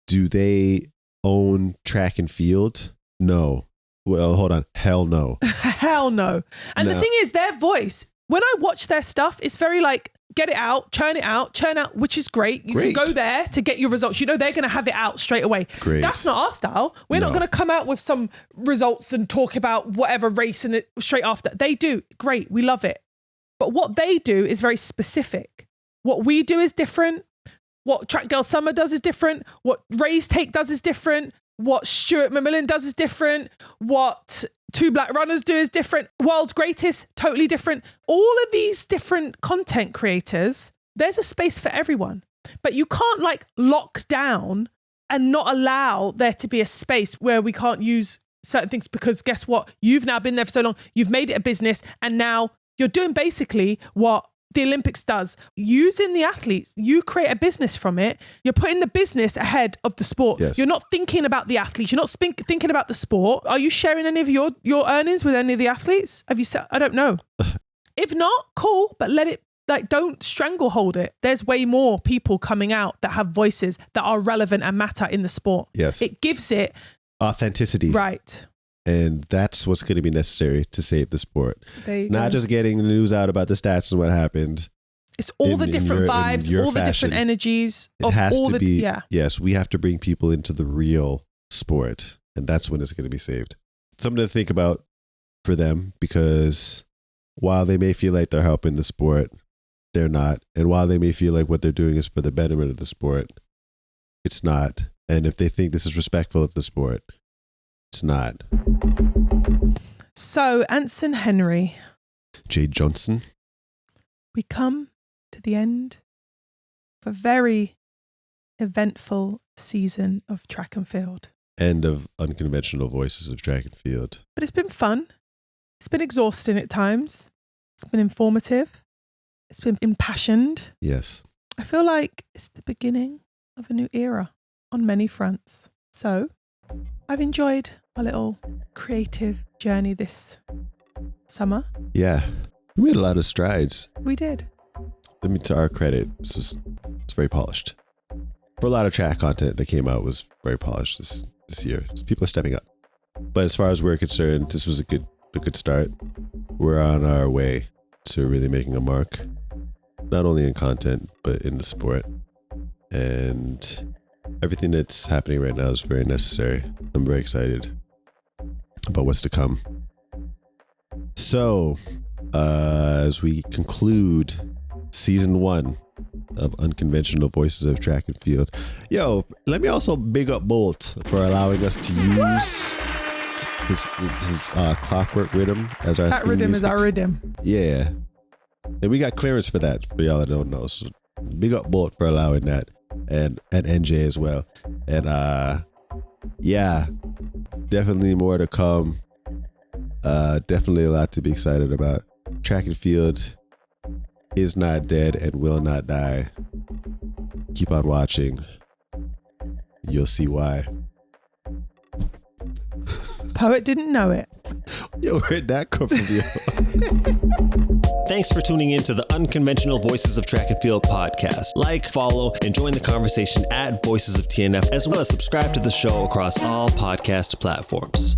Do they own track and field? No. Well, hold on. Hell no. Hell no. And the thing is, their voice, when I watch their stuff, it's very like, get it out, churn out, which is great. You can go there to get your results. You know, they're going to have it out straight away. Great. That's not our style. We're not going to come out with some results and talk about whatever race and straight after. They do. Great. We love it. But what they do is very specific. What we do is different. What Track Girl Summer does is different. What Ray's Take does is different. What Stuart McMillan does is different. What Two Black Runners do is different. World's Greatest, totally different. All of these different content creators, there's a space for everyone. But you can't like lock down and not allow there to be a space where we can't use certain things because guess what? You've now been there for so long. You've made it a business and now you're doing basically what the Olympics does. Using the athletes, you create a business from it. You're putting the business ahead of the sport. Yes. You're not thinking about the athletes. You're not thinking about the sport. Are you sharing any of your earnings with any of the athletes? Have you said, I don't know. If not, cool, but let it, like, don't stranglehold it. There's way more people coming out that have voices that are relevant and matter in the sport. Yes. It gives it authenticity. Right. And that's what's going to be necessary to save the sport. Not just getting the news out about the stats and what happened. It's all the different vibes, all the different energies. It has to be, yes, we have to bring people into the real sport. And that's when it's going to be saved. Something to think about for them, because while they may feel like they're helping the sport, they're not. And while they may feel like what they're doing is for the betterment of the sport, it's not. And if they think this is respectful of the sport, it's not. So, Anson Henry. Jade Johnson. We come to the end of a very eventful season of track and field. End of Unconventional Voices of Track and Field. But it's been fun. It's been exhausting at times. It's been informative. It's been impassioned. Yes. I feel like it's the beginning of a new era on many fronts. So, I've enjoyed our little creative journey this summer. Yeah. We made a lot of strides. We did. I mean, to our credit, it's very polished. For a lot of track content that came out was very polished this year. People are stepping up. But as far as we're concerned, this was a good start. We're on our way to really making a mark, not only in content, but in the sport. And everything that's happening right now is very necessary. I'm very excited about what's to come. So, as we conclude season 1 of Unconventional Voices of Track and Field, let me also big up Bolt for allowing us to use his Clockwork Rhythm as our that theme rhythm music. Is our rhythm. Yeah, and we got clearance for that. For y'all that don't know, so big up Bolt for allowing that. And NJ as well. And definitely more to come. Definitely a lot to be excited about. Track and field is not dead and will not die. Keep on watching. You'll see why. Poet didn't know it. Yo, where'd that come from you? Thanks for tuning in to the Unconventional Voices of Track and Field podcast. Like, follow, and join the conversation at Voices of TNF, as well as subscribe to the show across all podcast platforms.